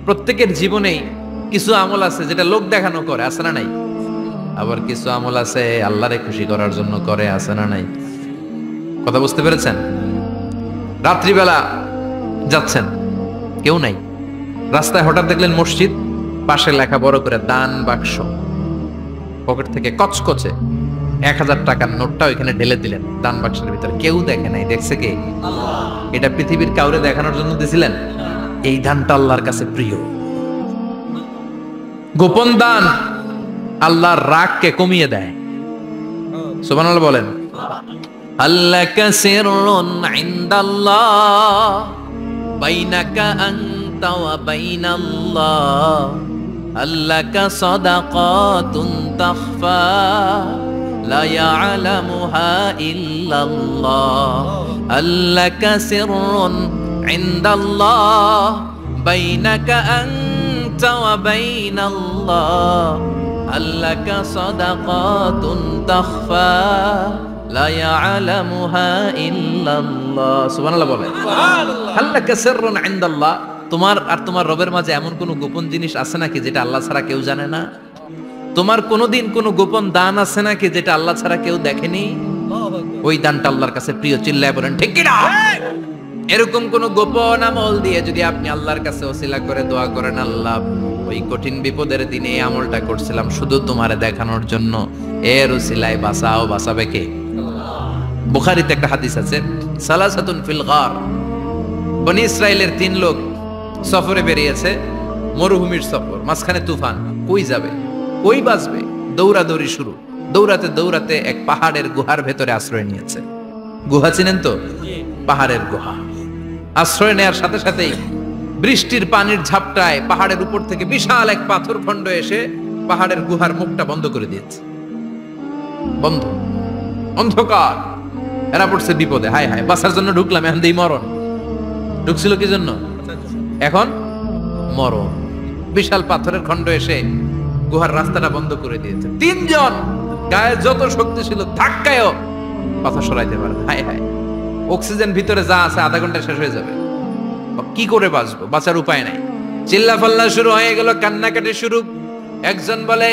প্রত্যেকের জীবনেই কিছু আমল আছে যেটা লোক দেখানো করে, আছে না নাই? আবার কিছু আমল আছে আল্লাহরে খুশি করার জন্য করে, আছে না নাই? কথা বুঝতে পেরেছেন? রাত্রিবেলা যাচ্ছেন, কেউ নাই, রাস্তায় হঠাৎ দেখলেন মসজিদ, পাশে লেখা বড় করে দান বাক্স, পকেট থেকে কচকচে 1000 টাকার নোটটা ওইখানে ঢেলে দিলেন দান বাক্সের ভিতরে। কেউ দেখে নাই, দেখছে কে? এটা পৃথিবীর কাউরে দেখানোর জন্য দিছিলেন? এই দানটা আল্লাহর কাছে প্রিয়। গোপন দান আল্লাহর রাগকে কমিয়ে দেয়। সুবহানাল্লাহ বলেন। আল্লাকা সিররুন ইনদাল্লাহ বাইনাকা আনতা ওয়া বাইনাল্লাহ, আল্লাকা সাদাকাতুন তাখফা লা ইয়ালামুহা ইল্লাল্লাহ আল্লাকা সিররুন ইনদাল্লাহ বাইনাকা আনতা ওয়া বাইনাল্লাহ আল্লাকা সাদাকাতুন তাখফা লা ইয়ালামুহা ইল্লাল্লাহ। সুবহানাল্লাহ বলেন। সুবহানাল্লাহ। আল্লাকা সিররুন ইনদাল্লাহ, তোমার আর তোমার রবের মাঝে এমন কোন গোপন জিনিস আছে নাকি যেটা আল্লাহ ছাড়া কেউ জানে না? তোমার কোনোদিন কোনো গোপন দান আছে নাকি যেটা আল্লাহ ছাড়া কেউ দেখেনি? ওই দানটা আল্লাহর কাছে প্রিয়। চিল্লায় বলেন ঠিক কি না? এরকম কোন গোপন আমল দিয়ে যদি আপনি আল্লাহর কাছে ওসিলা করে দোয়া করেন, আল্লাহ ওই কঠিন বিপদের দিনে এই আমলটা করছিলাম শুধু তোমারে দেখানোর জন্য, এর ওসিলায় বাঁচাও, বাঁচাবে কে? বুখারীতে একটা হাদিস আছে, সালাসাতুন ফিল গার, বনি ইসরাইলের 3 লোক সফরে বেরিয়েছে, মরুভূমির সফর, মাঝখানে তুফান, কই যাবে, কই বাঁচবে, দৌড়াদৌড়ি শুরু। দৌড়াতে দৌড়াতে এক পাহাড়ের গুহার ভেতরে আশ্রয় নিয়েছে। গুহা চিনেন তো? পাহাড়ের গুহা। আশ্রয় নেওয়ার সাথে সাথেই বৃষ্টির পানির ঝাপটায় পাহাড়ের উপর থেকে বিশাল এক পাথর খণ্ড এসে পাহাড়ের গুহার মুখটা বন্ধ করে দিয়েছে। বন্ধ, অন্ধকার। এরা পড়ছে বিপদে, হায় হায় বাঁচার জন্য ঢুকলাম, এখন দেই মরণ। ঢুকছিল কি জন্য? এখন মরণ। বিশাল পাথরের খণ্ড এসে গুহার রাস্তাটা বন্ধ করে দিয়েছে। 3 জন গায়ে যত শক্তি ছিল ধাক্কায়ও পাথর সরাইতে পারে। হায় হায়, অক্সিজেন ভিতরে যা আছে আধা ঘন্টা শেষ হয়ে যাবে। কি করে বাঁচবো? বাঁচার উপায় নাই। চিল্লা ফাল্লা শুরু হয়ে গেল, কান্নাকাটি শুরু। একজন বলে,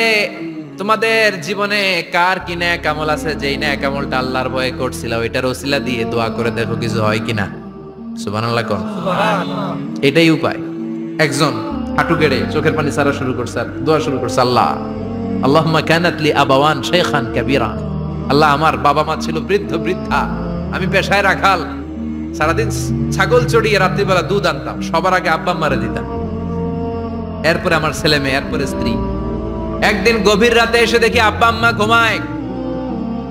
তোমাদের জীবনে কার কি নেক আমল আছে, যেই নেক আমলটা আল্লাহর ভয়ে করছিল ওইটার ওসিলা দিয়ে দোয়া করে দেখো কিছু হয় কিনা। সুবহানাল্লাহ কোন? এটাই উপায়। একজন হাঁটু গেড়ে চোখের পানি ছাড়া শুরু করছে, দোয়া শুরু করছে, আল্লাহ আল্লাহুম্মা কানাত লি আবাওয়ান শাইখান কাবীরা, আল্লাহ আমার বাবা মা ছিল বৃদ্ধ বৃদ্ধা, আমি পেশায় রাখাল, সারাদিন ছাগল চড়িয়ে রাত্রিবেলা দুধ আনতাম, সবার আগে আব্বা আম্মারে দিতাম, এরপরে আমার ছেলে মেয়ে, এরপরে স্ত্রী। একদিন গভীর রাতে এসে দেখি আব্বা আম্মা ঘুমায়,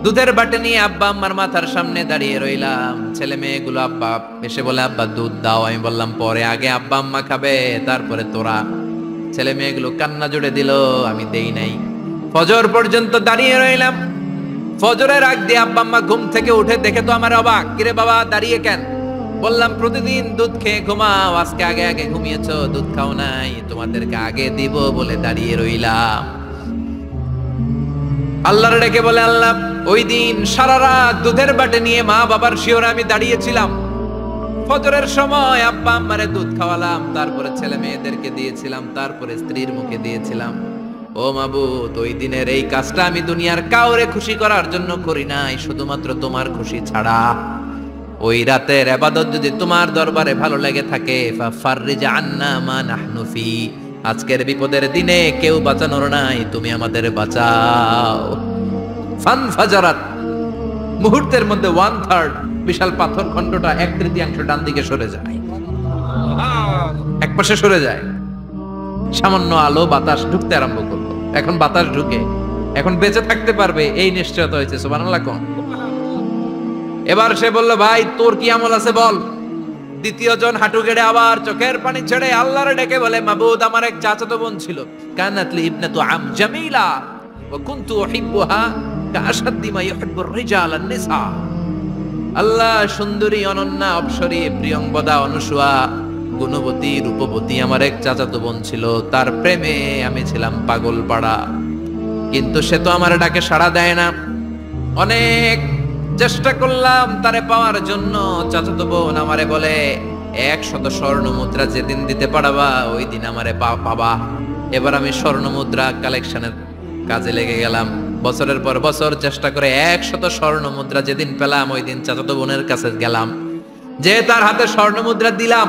দুধের বাটি নিয়ে আব্বা আম্মার মাথার সামনে দাঁড়িয়ে রইলাম। ছেলে মেয়েগুলো আব্বা এসে বলে আব্বা দুধ দাও। আমি বললাম পরে, আগে আব্বা আম্মা খাবে তারপরে তোরা। ছেলে মেয়েগুলো কান্না জুড়ে দিল, আমি দেই নাই। ফজর পর্যন্ত দাঁড়িয়ে রইলাম। ফজরের আগ দিয়ে আব্বা আম্মা ঘুম থেকে উঠে দেখে তো আমার অবাক, কিরে বাবা দাঁড়িয়ে কেন? বললাম প্রতিদিন দুধ খেয়ে ঘুমাও, আজকে আগে আগে ঘুমিয়েছো, দুধ খাও নাই, তোমাদেরকে আগে দিব বলে দাঁড়িয়ে রইলাম। আল্লাহর ডেকে বলে, আল্লাহ ওই দিন সারা রাত দুধের বাটি নিয়ে মা বাবার শিওরে আমি দাঁড়িয়েছিলাম, ফজরের সময় আব্বা আম্মারে দুধ খাওয়ালাম, তারপরে ছেলে মেয়েদেরকে দিয়েছিলাম, তারপরে স্ত্রীর মুখে দিয়েছিলাম। ও মাবুদ, ওই দিনের এই কাজটা আমি দুনিয়ার কাউরে খুশি করার জন্য করি নাই, শুধুমাত্র তোমার খুশি ছাড়া। ওই রাতের ইবাদত যদি তোমার দরবারে ভালো লেগে থাকে, ফাফাররিজ আন্না মা নাহনু ফি, আজকের বিপদের দিনে কেউ বাঁচানোর নাই, তুমি আমাদের বাঁচাও। ফানফাজারাত, মুহূর্তের মধ্যে 1/3 বিশাল পাথর খণ্ডটা 1/3 ডান দিকে সরে যায়, এক পাশে সরে যায়। সামান্য আলো বাতাস ঢুকতে আরম্ভ করলো। এখন বাতাস ঢুকে, এখন বেঁচে থাকতে পারবে এই নিশ্চয়তা হয়েছে। সুবহানাল্লাহ কোন? এবার সে বলল, ভাই তোর কি আমল আছে বল। দ্বিতীয় জন হাঁটু গেড়ে আবার চোখের পানি ছেড়ে আল্লাহরে ডেকে বলে, মাবুদ আমার এক চাচাতো বোন ছিল, কানাত লি ইবনাতু আম জামিলা ওয়া কুনতু উহিব্বুহা কাআশাদ্দি মা ইউহিব্বুর রিজাল আন-নিসা। আল্লাহ সুন্দরী, অনন্যা, অপসরী, প্রিয়ংবদা, অনুসুয়া, গুণবতী, রূপবতী আমার এক চাচাতো বোন ছিল, তার প্রেমে আমি ছিলাম পাগল পাড়া, কিন্তু সে তো আমার ডাকে সাড়া দেয় না। অনেক চেষ্টা করলাম তারে পাওয়ার জন্য। চাচাতো বোন আমারে বলে, 100 স্বর্ণ মুদ্রা যেদিন দিতে পারবা ওই দিন আমারে পাবা। এবার আমি স্বর্ণ মুদ্রা কালেকশনের কাজে লেগে গেলাম। বছরের পর বছর চেষ্টা করে 100 স্বর্ণ মুদ্রা যেদিন পেলাম ওই দিন চাচাতো বোনের কাছে গেলাম, যে তার হাতে স্বর্ণ মুদ্রা দিলাম,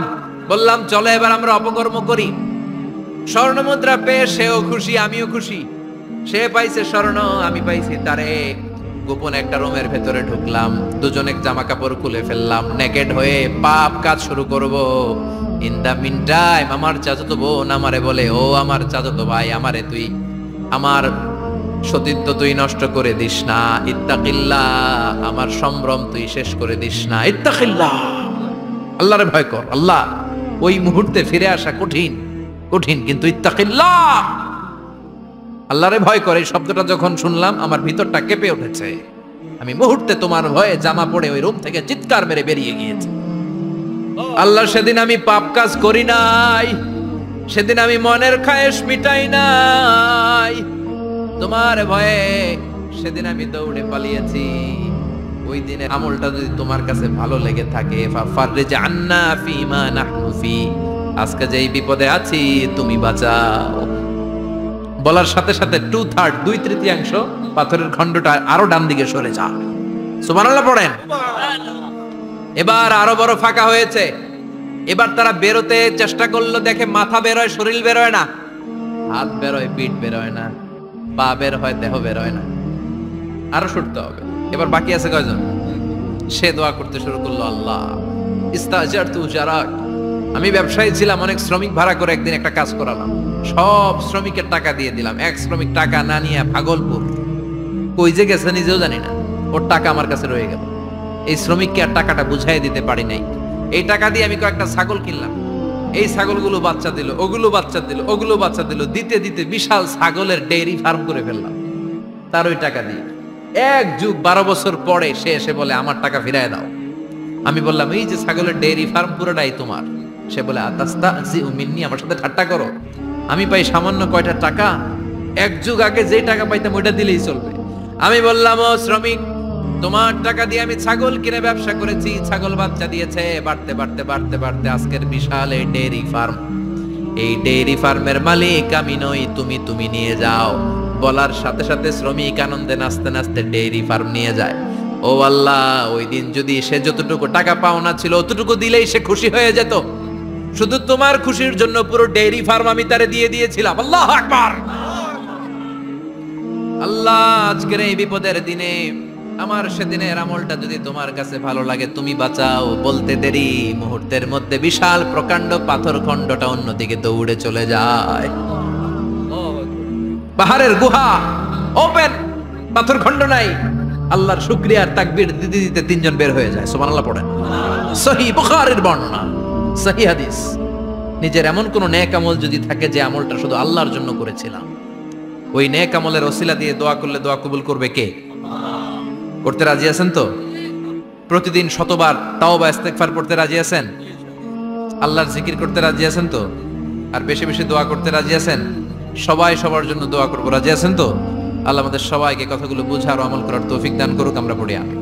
বললাম চলো এবার আমরা অপকর্ম করি। স্বর্ণ মুদ্রা পেয়ে সেও খুশি, আমিও খুশি। সে পাইছে স্বর্ণ, আমি পাইছি তারে। গোপন একটা রুমের ভেতরে ঢুকলাম, দুজনে জামা কাপড় খুলে ফেললাম, নেকেড হয়ে পাপ কাজ শুরু করব। ইন দা মিন টাইম আমার চাচাতো বোন আমারে বলে, ও আমার চাচাতো ভাই, আমারে তুই আমার সতীত্ব তুই নষ্ট করে দিস না, ইত্তাকিল্লাহ, আমার সম্ভ্রম তুই শেষ করে দিস না, ইত্তাকিল্লাহ, আল্লাহরে ভয় কর। আল্লাহ ওই মুহূর্তে ফিরে আসা কঠিন কঠিন, কিন্তু ইত্তাকিল্লাহ, আল্লাহরে ভয় করে এই শব্দটা যখন শুনলাম আমার ভিতরটা কেঁপে উঠেছে। আমি মুহূর্তে তোমার ভয়ে জামা পড়ে ওই রুম থেকে চিৎকার মেরে বেরিয়ে গিয়েছি। আল্লাহ, সেদিন আমি পাপ কাজ করি নাই, সেদিন আমি মনের খায়েশ মিটাই নাই, তোমার ভয়ে সেদিন আমি দৌড়ে পালিয়েছি। ওই দিনের আমলটা যদি তোমার কাছে ভালো লেগে থাকে, ফাফাররিজ আন্না ফিমা নাহনু ফি, আজকে যেই বিপদে আছি তুমি বাঁচাও। বলার সাথে সাথে 2/3 2/3 পাথরের খণ্ডটা আরো ডান দিকে সরে যা। সুবহানাল্লাহ পড়েন। এবার আরো বড় ফাঁকা হয়েছে। এবার তারা বেরোতে চেষ্টা করলো, দেখে মাথা বেরোয়, শরীর বেরোয় না, হাত বেরোয়, পিঠ বেরোয় না, পা বের হয়, দেহ বেরোয় না, আরো ছুটতে হবে। এবার বাকি আছে কয়জন? সে দোয়া করতে শুরু করলো, আল্লাহ ইস্তাজারতু জারাক, আমি ব্যবসায়ী ছিলাম, অনেক শ্রমিক ভাড়া করে একদিন একটা কাজ করালাম, সব শ্রমিকের টাকা দিয়ে দিলাম। এক শ্রমিক টাকা না নিয়ে ভাগলপুর কই যে গেছে নিজেও জানি না, ওর টাকা আমার কাছে রয়ে গেল। এই শ্রমিককে আর টাকাটা বুঝাই দিতে পারি নাই। এই টাকা দিয়ে আমি কয়েকটা ছাগল কিনলাম, এই ছাগলগুলো বাচ্চা দিল, ওগুলো বাচ্চা দিল, ওগুলো বাচ্চা দিল, দিতে দিতে বিশাল ছাগলের ডেইরি ফার্ম করে ফেললাম তার ওই টাকা দিয়ে। 1 যুগ 12 বছর পরে সে এসে বলে আমার টাকা ফিরায় দাও। আমি বললাম এই যে ছাগলের ডেইরি ফার্ম পুরোটাই তোমার। সে বলে আতাস্তাজিউ মিন্নি, আমার সাথে ঠাট্টা করো? আমি পাই সামান্য কয়টা টাকা, 1 যুগ আগে যে টাকা পাইতাম ওইটা দিলেই চলবে। আমি বললাম, ও শ্রমিক, তোমার টাকা দিয়ে আমি ছাগল কিনে ব্যবসা করেছি, ছাগল বাচ্চা দিয়েছে, বাড়তে বাড়তে বাড়তে বাড়তে আজকের বিশাল এই ডেইরি ফার্ম, এই ডেইরি ফার্মের মালিক আমি নই, তুমি নিয়ে যাও। বলার সাথে সাথে শ্রমিক আনন্দে নাচতে নাচতে ডেইরি ফার্ম নিয়ে যায়। ও আল্লাহ, ওই দিন যদি সে যতটুকু টাকা পাওনা ছিল অতটুকু দিলেই সে খুশি হয়ে যেত। শুধু তোমার খুশির জন্য পুরো ডেইরি ফার্ম আমি তারে দিয়ে দিয়েছিলাম। আল্লাহু আকবার। আল্লাহ, আজকের এই বিপদের দিনে আমার সেদিনের আমলটা যদি তোমার কাছে ভালো লাগে তুমি বাঁচাও। বলতে দেরি, মুহূর্তের মধ্যে বিশাল প্রকাণ্ড পাথর খণ্ডটা অন্যদিকে দৌড়ে চলে যায়। পাহাড়ের গুহা ওপেন, পাথর খণ্ড নাই। আল্লাহর শুকরিয়া আর তাকবীর দিতে দিতে 3 জন বের হয়ে যায়। সুবহানাল্লাহ পড়েন। সহিহ বুখারীর বর্ণনা, সহিহ হাদিস। নিজের এমন কোন নেক আমল যদি থাকে যে আমলটা শুধু আল্লাহর জন্য করেছিলাম, ওই নেক আমলের ওসিলা দিয়ে দোয়া করলে দোয়া কবুল করবে কে? করতে রাজি আছেন তো? প্রতিদিন শতবার তাওবা ইস্তেগফার পড়তে রাজি আছেন? আল্লাহর জিকির করতে রাজি আছেন তো? আর বেশি বেশি দোয়া করতে রাজি আছেন? সবাই সবার জন্য দোয়া করবো, রাজি আছেন তো? আল্লাহ আমাদের সবাইকে কথাগুলো বুঝার ও আমল করার তৌফিক দান করুক। আমরা পড়ি আমিন।